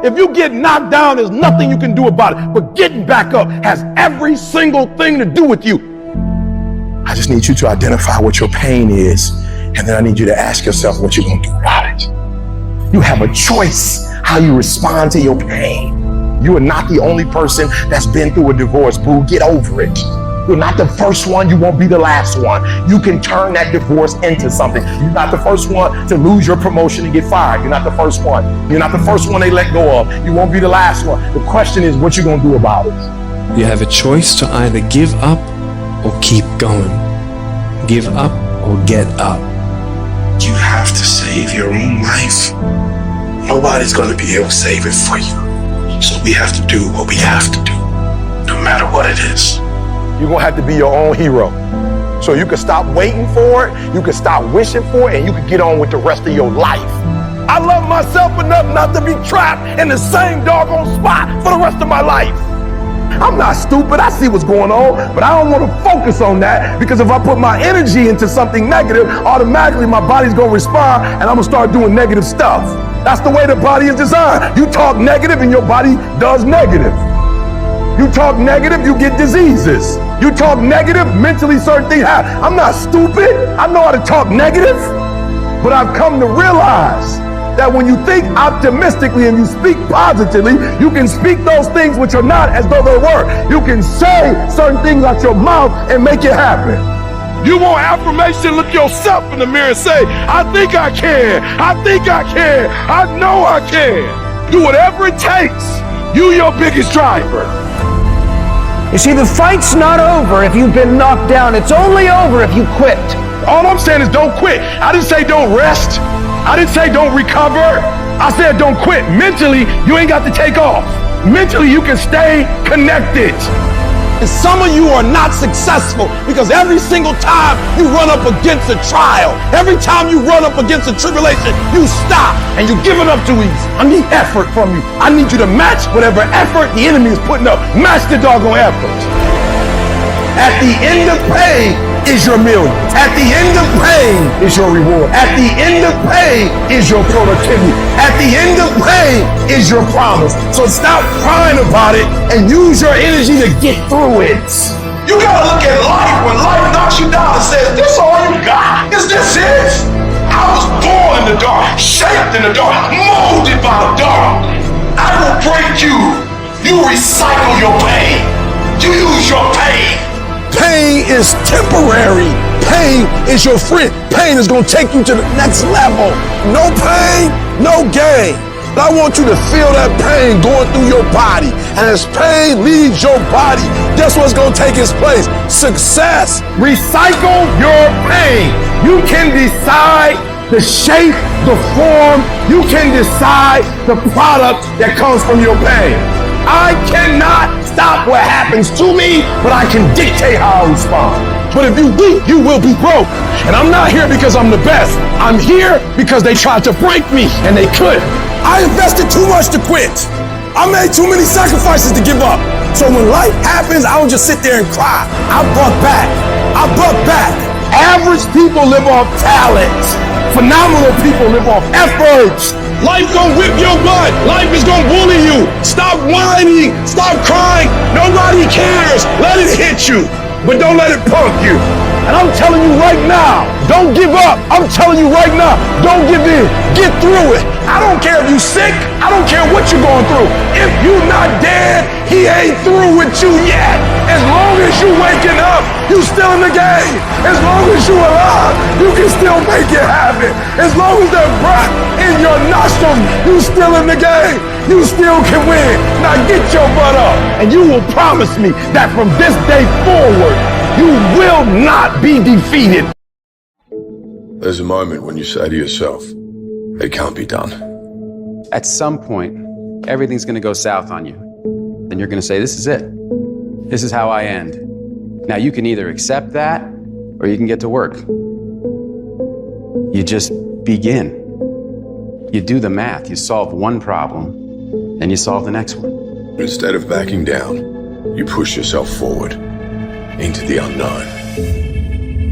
B: If you get knocked down, there's nothing you can do about it. But getting back up has every single thing to do with you. I just need you to identify what your pain is. And then I need you to ask yourself what you're going to do about it. You have a choice how you respond to your pain. You are not the only person that's been through a divorce, boo. Get over it. You're not the first one. You won't be the last one. You can turn that divorce into something. You're not the first one to lose your promotion and get fired. You're not the first one. You're not the first one they let go of. You won't be the last one. The question is, what you gonna do about it?
V: You have a choice to either give up or keep going. Give up or get up.
C: You have to save your own life. Nobody's gonna be able to save it for you. So we have to do what we have to do, no matter what it is.
B: You're gonna have to be your own hero. So you can stop waiting for it, you can stop wishing for it, and you can get on with the rest of your life. I love myself enough not to be trapped in the same doggone spot for the rest of my life. I'm not stupid, I see what's going on, but I don't want to focus on that, because if I put my energy into something negative, automatically my body's gonna respond and I'm gonna start doing negative stuff. That's the way the body is designed. You talk negative and your body does negative. You talk negative, you get diseases. You talk negative, mentally certain things happen. I'm not stupid. I know how to talk negative. But I've come to realize that when you think optimistically and you speak positively, you can speak those things which are not as though they were. You can say certain things out your mouth and make it happen. You want affirmation, look yourself in the mirror and say, I think I can. I think I can. I know I can. Do whatever it takes. You your biggest driver.
K: You see, the fight's not over if you've been knocked down. It's only over if you quit.
B: All I'm saying is don't quit. I didn't say don't rest. I didn't say don't recover. I said don't quit. Mentally, you ain't got to take off. Mentally, you can stay connected. And some of you are not successful because every single time you run up against a trial, every time you run up against a tribulation, you stop and you give it up too easy. I need effort from you. I need you to match whatever effort the enemy is putting up. Match the doggone effort. At the end of pain is your million. At the end of pain is your reward. At the end of pain is your productivity. At the end of pain is your promise. So stop crying about it and use your energy to get through it.
C: You gotta look at life when life knocks you down and says, this all you got? Is this it? I was born in the dark, shaped in the dark, molded by the dark. I will break you. You recycle your pain. You use your pain.
B: Pain is temporary. Pain is your friend. Pain is going to take you to the next level. No pain, no gain. But I want you to feel that pain going through your body. And as pain leaves your body, guess what's going to take its place? Success. Recycle your pain. You can decide the shape, the form. You can decide the product that comes from your pain. I cannot stop what happens to me, but I can dictate how I respond. But if you weak, you will be broke. And I'm not here because I'm the best. I'm here because they tried to break me, and they couldn't. I invested too much to quit. I made too many sacrifices to give up. So when life happens, I don't just sit there and cry. I buck back. I buck back. Average people live off talent. Phenomenal people live off efforts. Life gonna whip your butt. Life is gonna bully you. Stop whining. Stop crying. Nobody cares. Let it hit you, but don't let it punk you. And I'm telling you right now, don't give up. I'm telling you right now, don't give in. Get through it. I don't care if you're sick. I don't care what you're going through. If you're not dead, he ain't through with you yet. As long as you waking up, you still in the game. As long as you alive, you can still make it happen. As long as there's breath in your nostrils, you still in the game. You still can win. Now get your butt up, and you will promise me that from this day forward, you will not be defeated.
M: There's a moment when you say to yourself, it can't be done.
N: At some point, everything's gonna go south on you. Then you're gonna say, this is it. This is how I end. Now you can either accept that, or you can get to work. You just begin. You do the math. You solve one problem, then you solve the next one.
M: Instead of backing down, you push yourself forward into the unknown.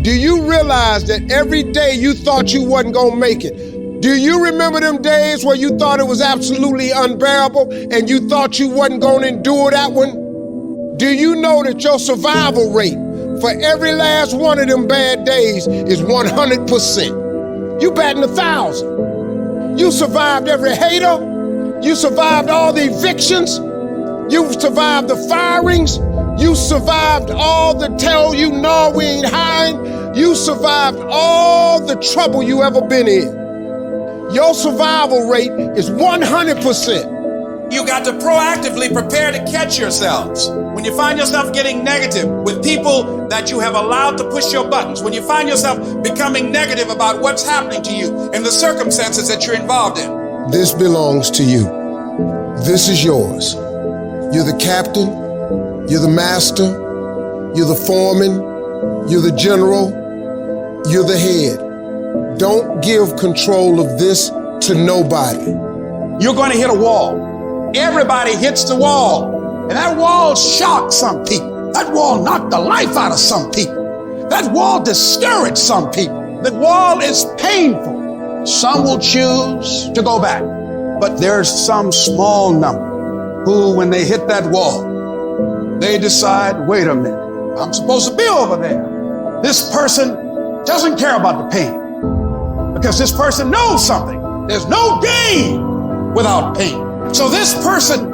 P: Do you realize that every day you thought you wasn't gonna make it? Do you remember them days where you thought it was absolutely unbearable and you thought you wasn't gonna endure that one? Do you know that your survival rate for every last one of them bad days is 100%? You batting 1,000. You survived every hater. You survived all the evictions. You survived the firings. You survived all the tell you no, we ain't hiring. You survived all the trouble you ever been in. Your survival rate is 100%.
W: You got to proactively prepare to catch yourselves. When you find yourself getting negative with people that you have allowed to push your buttons, when you find yourself becoming negative about what's happening to you and the circumstances that you're involved in.
P: This belongs to you. This is yours. You're the captain. You're the master, you're the foreman, you're the general, you're the head. Don't give control of this to nobody.
W: You're going to hit a wall. Everybody hits the wall. And that wall shocked some people. That wall knocked the life out of some people. That wall discouraged some people. The wall is painful. Some will choose to go back. But there's some small number who, when they hit that wall, they decide, wait a minute, I'm supposed to be over there. This person doesn't care about the pain because this person knows something. There's no gain without pain. So this person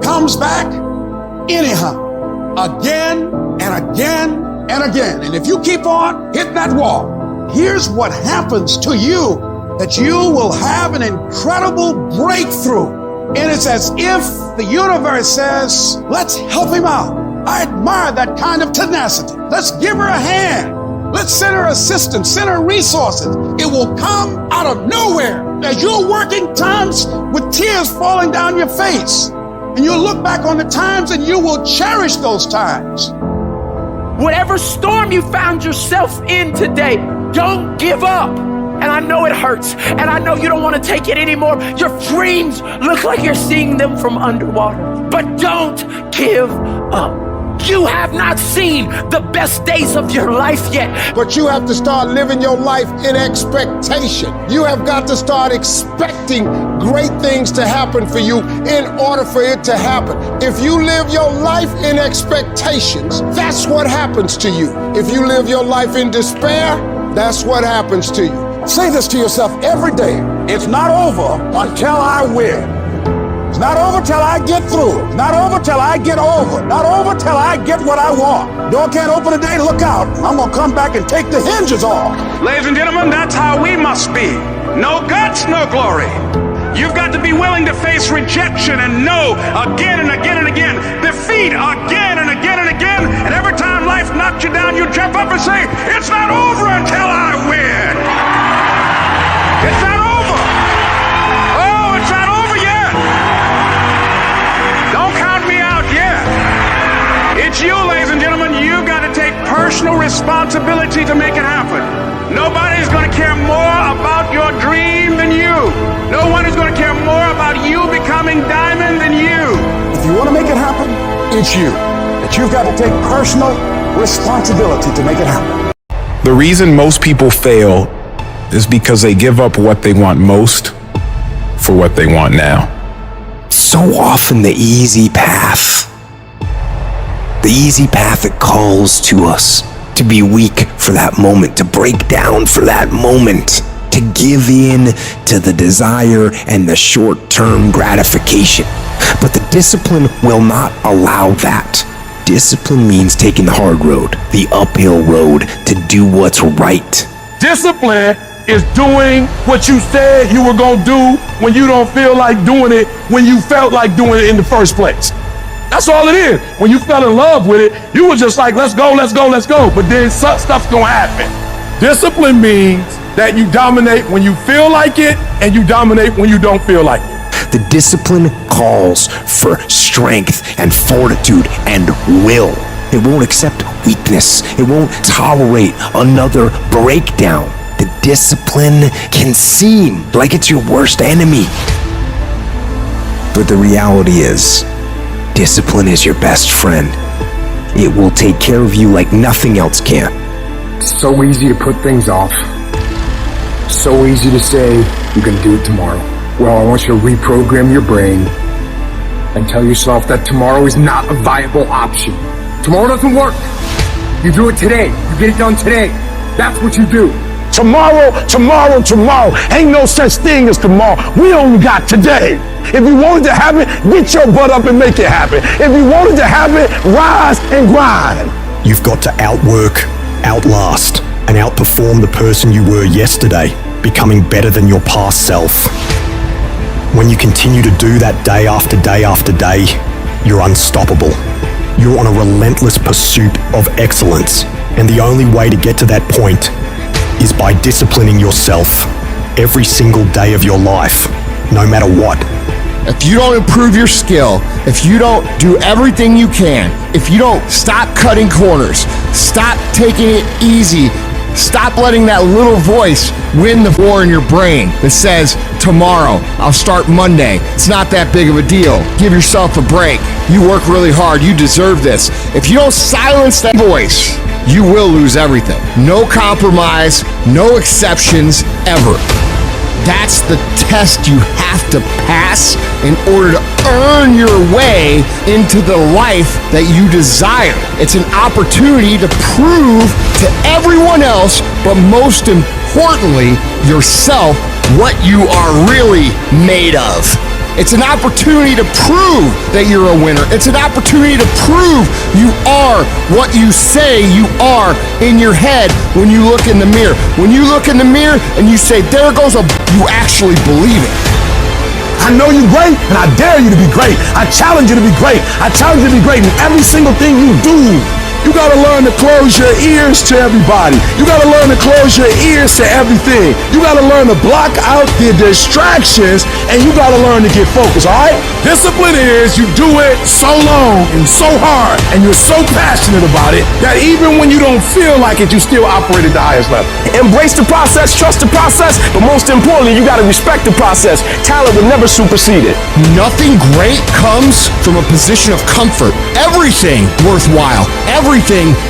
W: comes back anyhow, again and again and again. And if you keep on hitting that wall, here's what happens to you, that you will have an incredible breakthrough. And it's as if the universe says, let's help him out. I admire that kind of tenacity. Let's give her a hand. Let's send her assistance, send her resources. It will come out of nowhere as you're working times with tears falling down your face. And you'll look back on the times and you will cherish those times.
X: Whatever storm you found yourself in today, don't give up. And I know it hurts, and I know you don't want to take it anymore. Your dreams look like you're seeing them from underwater, but don't give up. You have not seen the best days of your life yet.
P: But you have to start living your life in expectation. You have got to start expecting great things to happen for you in order for it to happen. If you live your life in expectations, that's what happens to you. If you live your life in despair, that's what happens to you.
W: Say this to yourself every day. It's not over until I win. It's not over till I get through. It's not over till I get over. Not over till I get what I want. Door can't open today, look out. I'm gonna come back and take the hinges off.
Y: Ladies and gentlemen, that's how we must be. No guts, no glory. You've got to be willing to face rejection and no again and again and again. Defeat again and again and again. And every time life knocks you down, you jump up and say, it's not over until I win. It's not over. Oh, it's not over yet. Don't count me out yet. It's you, ladies and gentlemen. You've got to take personal responsibility to make it happen. Nobody's going to care more about your dream than you. No one is going to care more about you becoming diamond than you.
W: If you want to make it happen, it's you. But you've got to take personal responsibility to make it happen.
B: The reason most people fail is because they give up what they want most for what they want now.
E: So often the easy path that calls to us to be weak for that moment, to break down for that moment, to give in to the desire and the short-term gratification. But the discipline will not allow that. Discipline means taking the hard road, the uphill road, to do what's right.
B: Discipline is doing what you said you were gonna do when you don't feel like doing it when you felt like doing it in the first place. That's all it is. When you fell in love with it, you were just like, let's go, let's go, let's go. But then stuff's gonna happen. Discipline means that you dominate when you feel like it and you dominate when you don't feel like it.
E: The discipline calls for strength and fortitude and will. It won't accept weakness. It won't tolerate another breakdown. The discipline can seem like it's your worst enemy. But the reality is, discipline is your best friend. It will take care of you like nothing else can.
O: It's so easy to put things off. So easy to say, you're gonna do it tomorrow. Well, I want you to reprogram your brain and tell yourself that tomorrow is not a viable option. Tomorrow doesn't work. You do it today. You get it done today. That's what you do.
B: Tomorrow. Ain't no such thing as tomorrow. We only got today. If you wanted to happen, get your butt up and make it happen. If you wanted to happen, rise and grind.
H: You've got to outwork, outlast, and outperform the person you were yesterday, becoming better than your past self. When you continue to do that day after day after day, you're unstoppable. You're on a relentless pursuit of excellence, and the only way to get to that point is by disciplining yourself every single day of your life, no matter what.
F: If you don't improve your skill, if you don't do everything you can, if you don't stop cutting corners, stop taking it easy, stop letting that little voice win the war in your brain that says, tomorrow, I'll start Monday. It's not that big of a deal. Give yourself a break. You work really hard. You deserve this. If you don't silence that voice, you will lose everything. No compromise, no exceptions, ever. That's the test you have to pass in order to earn your way into the life that you desire. It's an opportunity to prove to everyone else, but most importantly, yourself, what you are really made of. It's an opportunity to prove that you're a winner. It's an opportunity to prove you are what you say you are in your head when you look in the mirror. When you look in the mirror and you say, there goes a, you actually believe it.
B: I know you're great, and I dare you to be great. I challenge you to be great. I challenge you to be great in every single thing you do. You gotta learn to close your ears to everybody. You gotta learn to close your ears to everything. You gotta learn to block out the distractions, and you gotta learn to get focused, all right? Discipline is you do it so long and so hard, and you're so passionate about it that even when you don't feel like it, you still operate at the highest level.
G: Embrace the process, trust the process, but most importantly, you gotta respect the process. Talent will never supersede it.
F: Nothing great comes from a position of comfort. Everything worthwhile, everything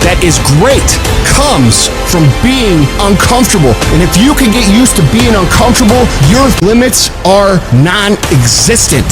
F: that is great comes from being uncomfortable. And if you can get used to being uncomfortable, your limits are non-existent.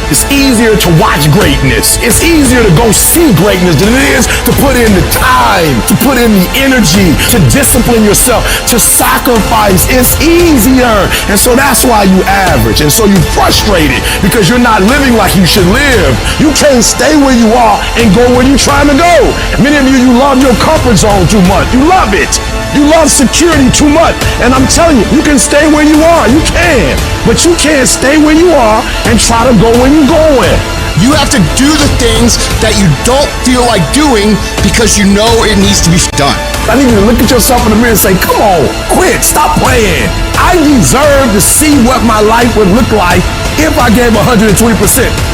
B: It's easier to watch greatness. It's easier to go see greatness than it is to put in the time, to put in the energy, to discipline yourself, to sacrifice. It's easier. And so that's why you average. And so you're frustrated because you're not living like you should live. You can't stay where you are and go where you're trying to go. Many of you love your comfort zone too much. You love it. You love security too much. And I'm telling you, you can stay where you are. You can. But you can't stay where you are and try to go where you're going.
F: You have to do the things that you don't feel like doing because you know it needs to be done.
B: I need you to look at yourself in the mirror and say, come on, quit, stop playing. I deserve to see what my life would look like if I gave 120%.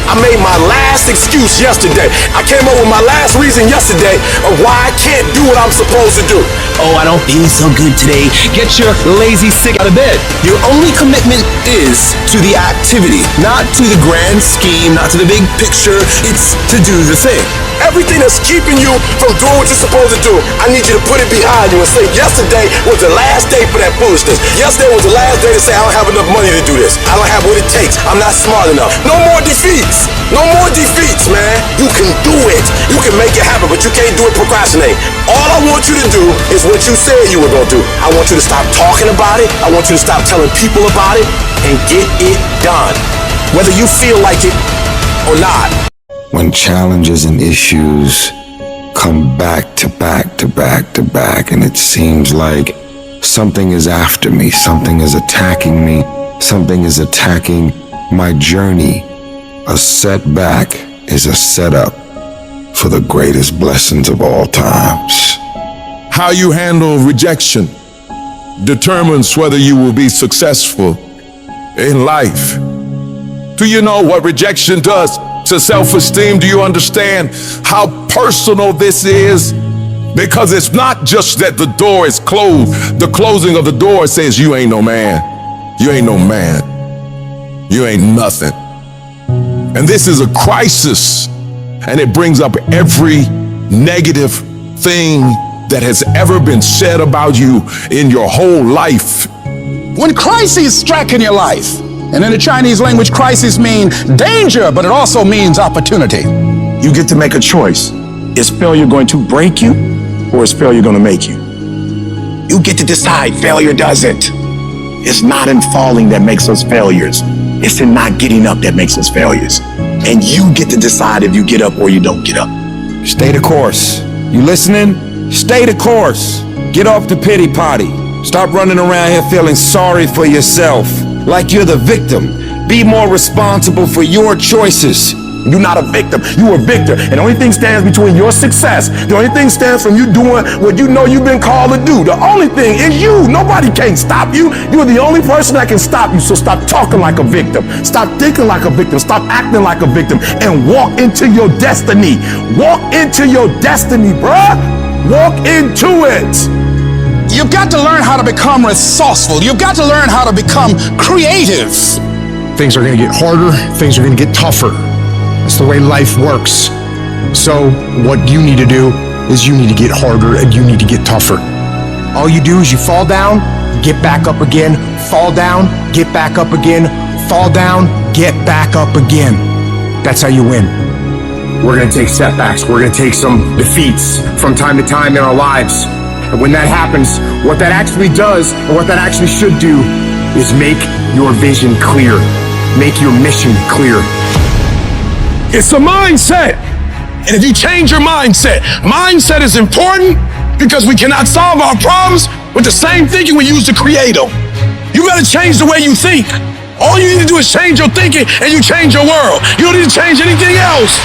B: I made my last excuse yesterday. I came up with my last reason yesterday of why I can't do what I'm supposed to do.
E: Oh, I don't feel so good today. Get your lazy sick out of bed. Your only commitment is to the activity, not to the grand scheme, not to the big picture. It's to do the thing.
B: Everything that's keeping you from doing what you're supposed to do, I need you to put it behind you and say, yesterday was the last day for that foolishness. Yesterday was the last day to say, I don't have enough money to do this. I don't have what it takes. I'm not smart enough. No more defeats. No more defeats, man. You can do it. You can make it happen, but you can't do it procrastinating. All I want you to do is what you said you were going to do. I want you to stop talking about it. I want you to stop telling people about it and get it done, whether you feel like it or not.
Q: When challenges and issues come back to back to back to back, and it seems like something is after me, something is attacking me, something is attacking my journey, a setback is a setup for the greatest blessings of all times.
B: How you handle rejection determines whether you will be successful in life. Do you know what rejection does to self-esteem? Do you understand how personal this is? Because it's not just that the door is closed. The closing of the door says you ain't no man. You ain't no man. You ain't nothing. And this is a crisis, and it brings up every negative thing that has ever been said about you in your whole life.
A: When crises strike in your life, and in the Chinese language, crises mean danger, but it also means opportunity.
H: You get to make a choice. Is failure going to break you, or is failure going to make you? You get to decide. Failure doesn't. It's not in falling that makes us failures. It's in not getting up that makes us failures. And you get to decide if you get up or you don't get up.
E: Stay the course. You listening? Stay the course. Get off the pity potty. Stop running around here feeling sorry for yourself, like you're the victim. Be more responsible for your choices.
B: You're not a victim, you're a victor. And the only thing stands between your success, the only thing stands from you doing what you know you've been called to do. The only thing is you. Nobody can stop you. You're the only person that can stop you. So stop talking like a victim. Stop thinking like a victim. Stop acting like a victim. And walk into your destiny. Walk into your destiny, bruh. Walk into it.
A: You've got to learn how to become resourceful. You've got to learn how to become creative.
F: Things are going to get harder. Things are going to get tougher. That's the way life works. So what you need to do is you need to get harder and you need to get tougher. All you do is you fall down, get back up again, fall down, get back up again, fall down, get back up again. That's how you win. We're going to take setbacks. We're going to take some defeats from time to time in our lives. And when that happens, what that actually does and what that actually should do is make your vision clear. Make your mission clear.
B: It's a mindset. And if you change your mindset is important because we cannot solve our problems with the same thinking we use to create them. You gotta change the way you think. All you need to do is change your thinking and you change your world. You don't need to change anything else.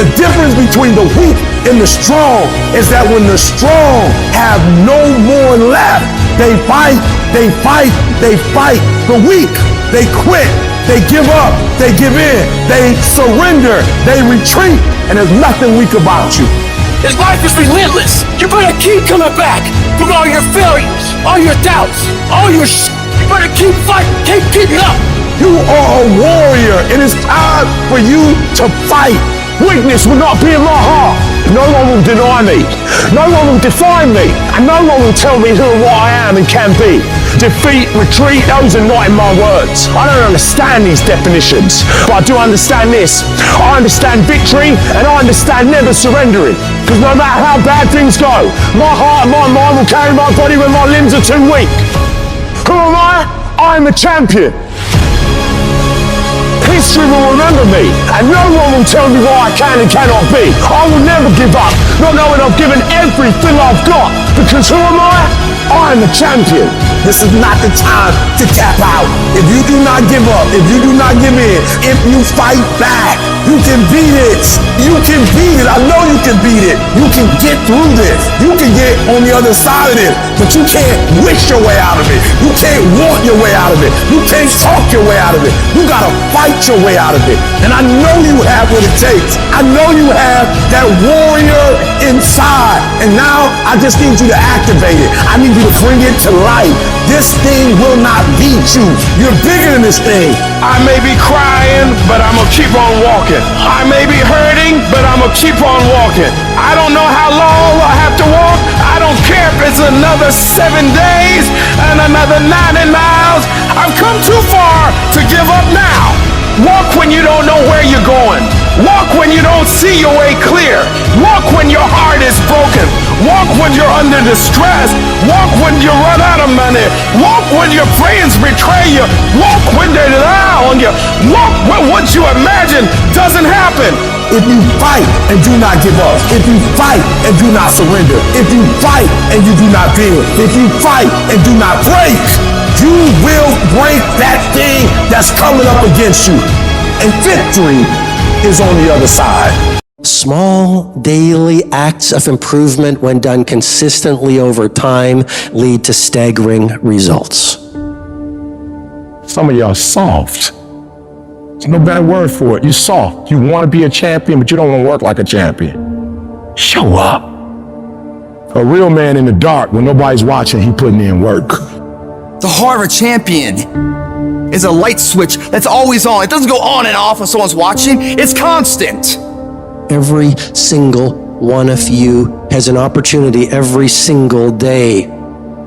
B: The difference between the weak and the strong is that when the strong have no more left, they fight, they fight, they fight. The weak, they quit. They give up, they give in, they surrender, they retreat, and there's nothing weak about you.
X: This life is relentless. You better keep coming back from all your failures, all your doubts, all your You better keep fighting, keep keeping up.
B: You are a warrior. It is time for you to fight. Weakness will not be in my heart. No one will deny me. No one will define me. And no one will tell me who and what I am and can be. Defeat, retreat, those are not in my words. I don't understand these definitions, but I do understand this. I understand victory and I understand never surrendering. Because no matter how bad things go, my heart and my mind will carry my body when my limbs are too weak. Who am I? I'm a champion. History will remember me, and no one will tell me what I can and cannot be. I will never give up, not knowing I've given everything I've got. Because who am I? I'm a champion. This is not the time to tap out. If you do not give up, if you do not give in, if you fight back, You can beat it. You can beat it. I know you can beat it. You can get through this. You can get on the other side of this, but you can't wish your way out of it. You can't want your way out of it. You can't talk your way out of it. You gotta fight your way out of it. And I know you have what it takes. I know you have that warrior inside. And now I just need you to activate it. I need you to bring it to life. This thing will not beat you. You're bigger than this thing.
G: I may be crying, but I'm gonna keep on walking. I may be hurting, but I'm gonna keep on walking. I don't know how long I have to walk. I don't care if it's another 7 days and another 90 miles. I've come too far to give up now. Walk when you don't know where you're going. Walk when you don't see your way clear. Walk when your heart is broken. Walk when you're under distress. Walk when you run out of money. Walk when your friends betray you. Walk when they lie on you. Walk when what you imagine doesn't happen.
B: If you fight and do not give up, if you fight and do not surrender, if you fight and you do not bend, if you fight and do not break, you will break that thing that's coming up against you. And victory is on the other side.
J: Small daily acts of improvement, when done consistently over time, lead to staggering results.
B: Some of y'all soft. There's no better word for it. You're soft. You want to be a champion, but you don't want to work like a champion. Show up. A real man in the dark, when nobody's watching, he putting in work.
L: The heart of a champion is a light switch that's always on. It doesn't go on and off when someone's watching. It's constant.
J: Every single one of you has an opportunity every single day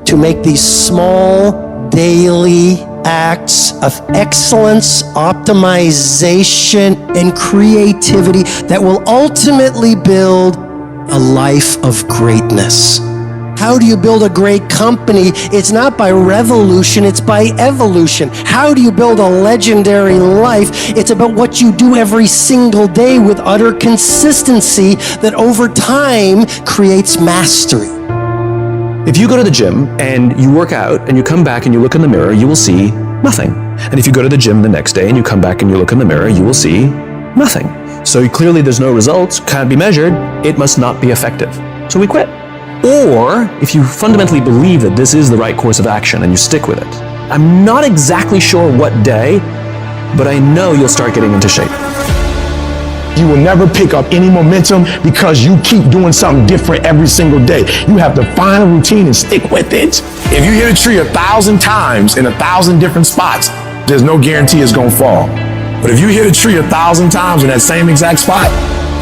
J: to make these small daily acts of excellence, optimization, and creativity that will ultimately build a life of greatness. How do you build a great company? It's not by revolution, it's by evolution. How do you build a legendary life? It's about what you do every single day with utter consistency that over time creates mastery.
S: If you go to the gym and you work out and you come back and you look in the mirror, you will see nothing. And if you go to the gym the next day and you come back and you look in the mirror, you will see nothing. So clearly there's no results, can't be measured, it must not be effective. So we quit. Or if you fundamentally believe that this is the right course of action and you stick with it, I'm not exactly sure what day, but I know you'll start getting into shape.
B: You will never pick up any momentum because you keep doing something different every single day. You have to find a routine and stick with it. If you hit a tree 1,000 times in 1,000 different spots, there's no guarantee it's gonna fall. But if you hit a tree 1,000 times in that same exact spot,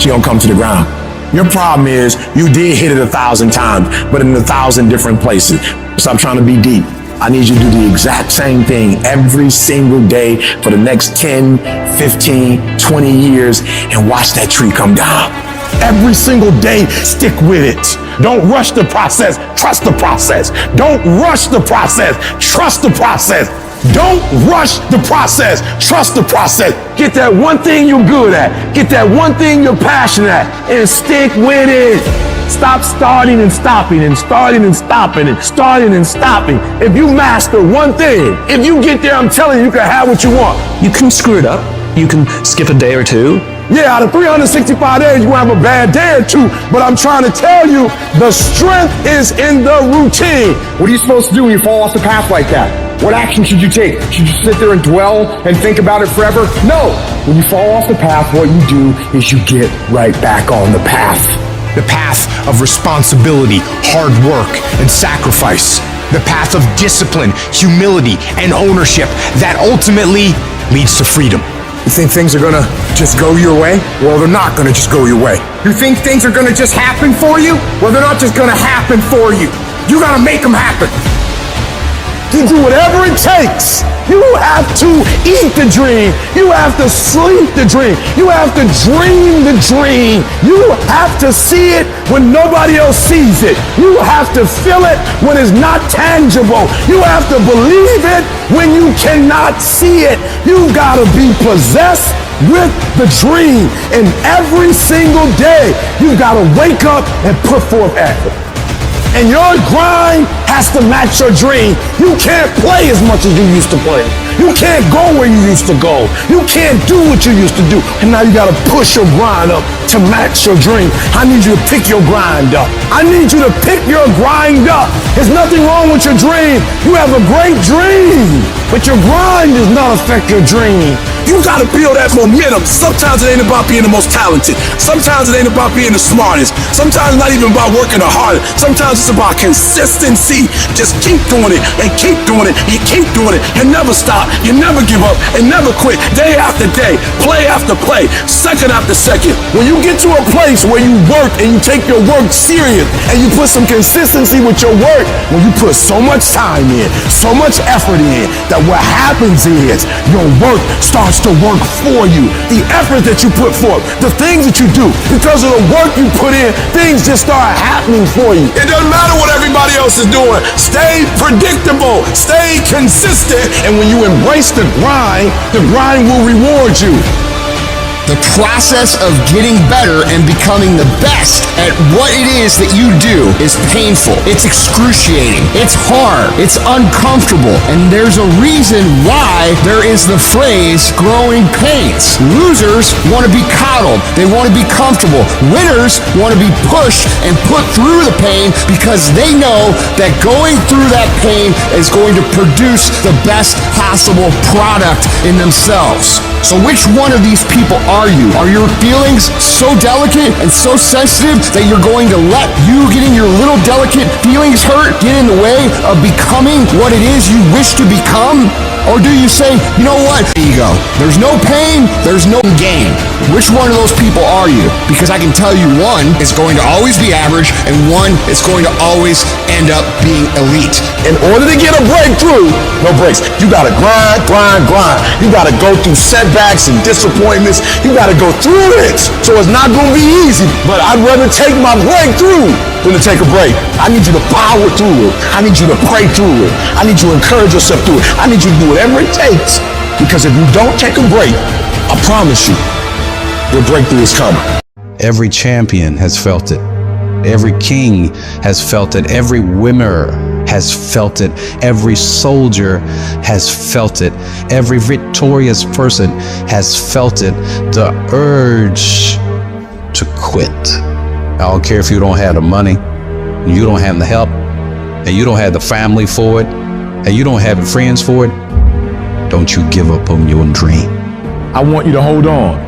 B: she gonna come to the ground. Your problem is you did hit it 1,000 times, but in 1,000 different places. Stop trying to be deep. I need you to do the exact same thing every single day for the next 10, 15, 20 years and watch that tree come down. Every single day, stick with it. Don't rush the process, trust the process. Don't rush the process, trust the process. Don't rush the process, trust the process. Get that one thing you're good at. Get that one thing you're passionate at and stick with it. Stop starting and stopping and starting and stopping and starting and stopping. If you master one thing, if you get there, I'm telling you, you can have what you want.
S: You can screw it up. You can skip a day or two.
B: Yeah, out of 365 days, you're gonna have a bad day or two, but I'm trying to tell you, the strength is in the routine.
O: What are you supposed to do when you fall off the path like that? What action should you take? Should you sit there and dwell and think about it forever? No! When you fall off the path, what you do is you get right back on the path.
E: The path of responsibility, hard work, and sacrifice. The path of discipline, humility, and ownership that ultimately leads to freedom.
O: You think things are gonna just go your way? Well, they're not gonna just go your way. You think things are gonna just happen for you? Well, they're not just gonna happen for you. You gotta make them happen.
B: You do whatever it takes. You have to eat the dream. You have to sleep the dream. You have to dream the dream. You have to see it when nobody else sees it. You have to feel it when it's not tangible. You have to believe it when you cannot see it. You gotta be possessed with the dream. And every single day, you gotta wake up and put forth effort. And your grind has to match your dream. You can't play as much as you used to play. You can't go where you used to go. You can't do what you used to do. And now you gotta push your grind up to match your dream. I need you to pick your grind up. I need you to pick your grind up. There's nothing wrong with your dream. You have a great dream, but your grind does not affect your dream. You gotta build that momentum. Sometimes it ain't about being the most talented. Sometimes it ain't about being the smartest. Sometimes it's not even about working the hardest. Sometimes it's about consistency. Just keep doing it and keep doing it and keep doing it and never stop. You never give up and never quit. Day after day, play after play, second after second. When you get to a place where you work and you take your work serious and you put some consistency with your work, when you put so much time in, so much effort in, that what happens is your work starts to work for you. The effort that you put forth, the things that you do, because of the work you put in, things just start happening for you. It doesn't matter what everybody else is doing. Stay predictable, stay consistent, and when you embrace the grind will reward you.
F: The process of getting better and becoming the best at what it is that you do is painful. It's excruciating. It's hard. It's uncomfortable. And there's a reason why there is the phrase growing pains. Losers want to be coddled. They want to be comfortable. Winners want to be pushed and put through the pain because they know that going through that pain is going to produce the best possible product in themselves. So which one of these people are you? Are your feelings so delicate and so sensitive that you're going to let you getting your little delicate feelings hurt get in the way of becoming what it is you wish to become? Or do you say, you know what, ego, there's no pain, there's no gain? Which one of those people are you? Because I can tell you one is going to always be average and one is going to always end up being elite.
B: In order to get a breakthrough, no breaks. You gotta grind. You gotta go through setbacks and disappointments. You gotta go through it. So it's not gonna be easy, but I'd rather take my breakthrough than to take a break. I need you to power through it. I need you to pray through it. I need you to encourage yourself through it. I need you to do whatever it takes, because if you don't take a break, I promise you, your breakthrough is coming.
D: Every champion has felt it. Every king has felt it. Every winner has felt it. Every soldier has felt it. Every victorious person has felt it. The urge to quit. I don't care if you don't have the money, you don't have the help, and you don't have the family for it, and you don't have the friends for it. Don't you give up on your dream.
B: I want you to hold on.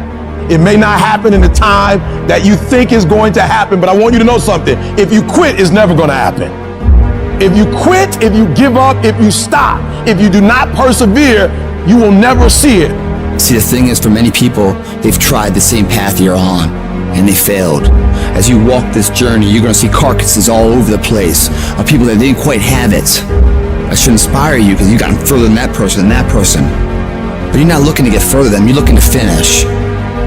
B: It may not happen in the time that you think is going to happen, but I want you to know something. If you quit, it's never going to happen. If you quit, if you give up, if you stop, if you do not persevere, you will never see it.
L: See, the thing is, for many people, they've tried the same path you're on, and they failed. As you walk this journey, you're going to see carcasses all over the place of people that didn't quite have it. That should inspire you, because you got further than that person and that person. But you're not looking to get further than them, you're looking to finish.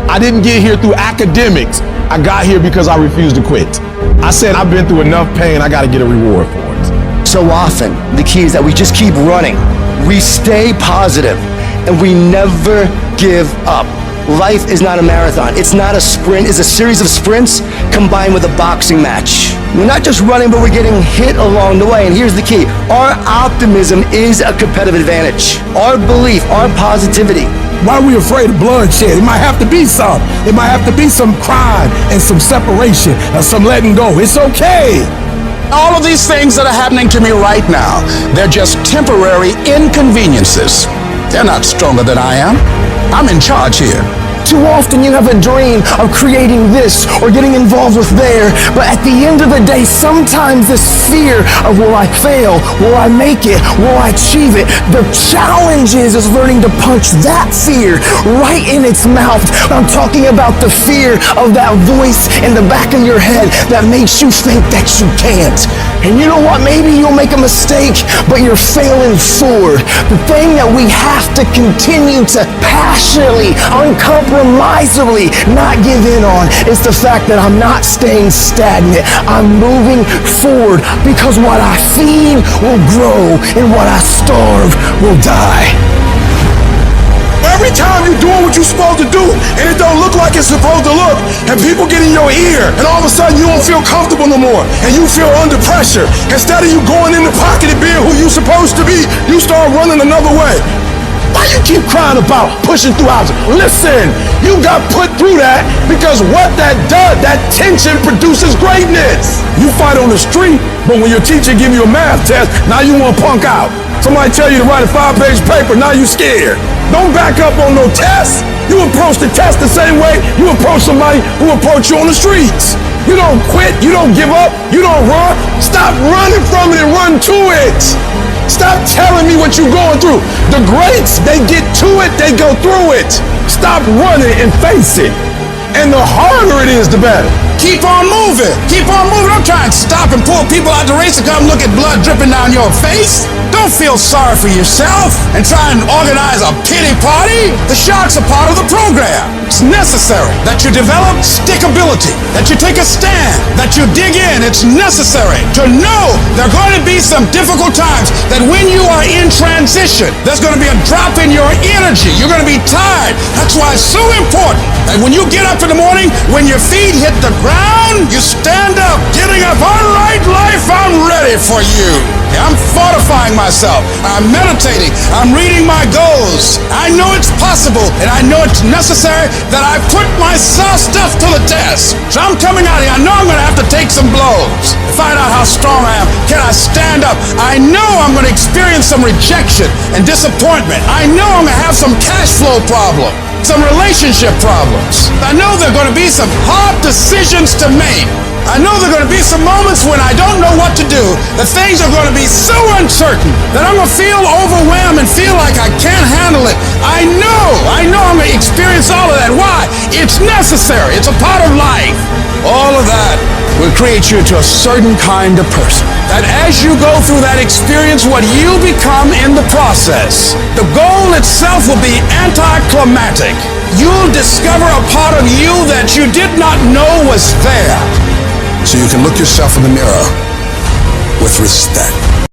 B: I didn't get here through academics. I got here because I refused to quit. I said, I've been through enough pain, I got to get a reward for it.
J: So often, the key is that we just keep running. We stay positive, and we never give up. Life is not a marathon. It's not a sprint. It's a series of sprints combined with a boxing match. We're not just running, but we're getting hit along the way. And here's the key. Our optimism is a competitive advantage. Our belief, our positivity.
B: Why are we afraid of bloodshed? It might have to be some. It might have to be some crime and some separation and some letting go. It's okay.
W: All of these things that are happening to me right now, they're just temporary inconveniences. They're not stronger than I am. I'm in charge here.
K: Too often you have a dream of creating this or getting involved with there, but at the end of the day, sometimes this fear of will I fail, will I make it, will I achieve it, the challenge is learning to punch that fear right in its mouth. I'm talking about the fear of that voice in the back of your head that makes you think that you can't. And you know what, maybe you'll make a mistake, but you're failing forward. The thing that we have to continue to passionately, uncompromisably not give in on is the fact that I'm not staying stagnant. I'm moving forward, because what I feed will grow and what I starve will die.
B: Every time you're doing what you're supposed to do, and it don't look like it's supposed to look, and people get in your ear, and all of a sudden you don't feel comfortable no more, and you feel under pressure. Instead of you going in the pocket and being who you're supposed to be, you start running another way. Why you keep crying about pushing through houses? Listen, you got put through that because what that does, that tension produces greatness. You fight on the street, but when your teacher give you a math test, now you want to punk out. Somebody tell you to write a 5-page paper, now you scared. Don't back up on no test. You approach the test the same way you approach somebody who approach you on the streets. You don't quit, you don't give up, you don't run. Stop running from it and run to it. Stop telling me what you're going through. The greats, they get to it, they go through it. Stop running and face it. And the harder it is, the better.
W: Keep on moving. Keep on moving. Don't try and stop and pull people out the race to come look at blood dripping down your face. Don't feel sorry for yourself and try and organize a pity party. The sharks are part of the program. It's necessary that you develop stickability, that you take a stand, that you dig in. It's necessary to know there are going to be some difficult times, that when you are in transition, there's going to be a drop in your energy. You're going to be tired. That's why it's so important that when you get up in the morning, when your feet hit the ground, you stand up, getting up. All right, life, I'm ready for you. I'm fortifying myself. I'm meditating. I'm reading my goals. I know it's possible, and I know it's necessary that I put my stuff to the test. So I'm coming out here. I know I'm going to have to take some blows to find out how strong I am. Can I stand up? I know I'm going to experience some rejection and disappointment. I know I'm going to have some cash flow problems, some relationship problems. I know there are going to be some hard decisions to make. I know there are going to be some moments when I don't know what to do, that things are going to be so uncertain that I'm going to feel overwhelmed and feel like I can't handle it. I know I'm going to experience all of that. Why? It's necessary. It's a part of life. All of that will create you into a certain kind of person. That as you go through that experience, what you become in the process, the goal itself will be anticlimactic. You'll discover a part of you that you did not know was there. So you can look yourself in the mirror with respect.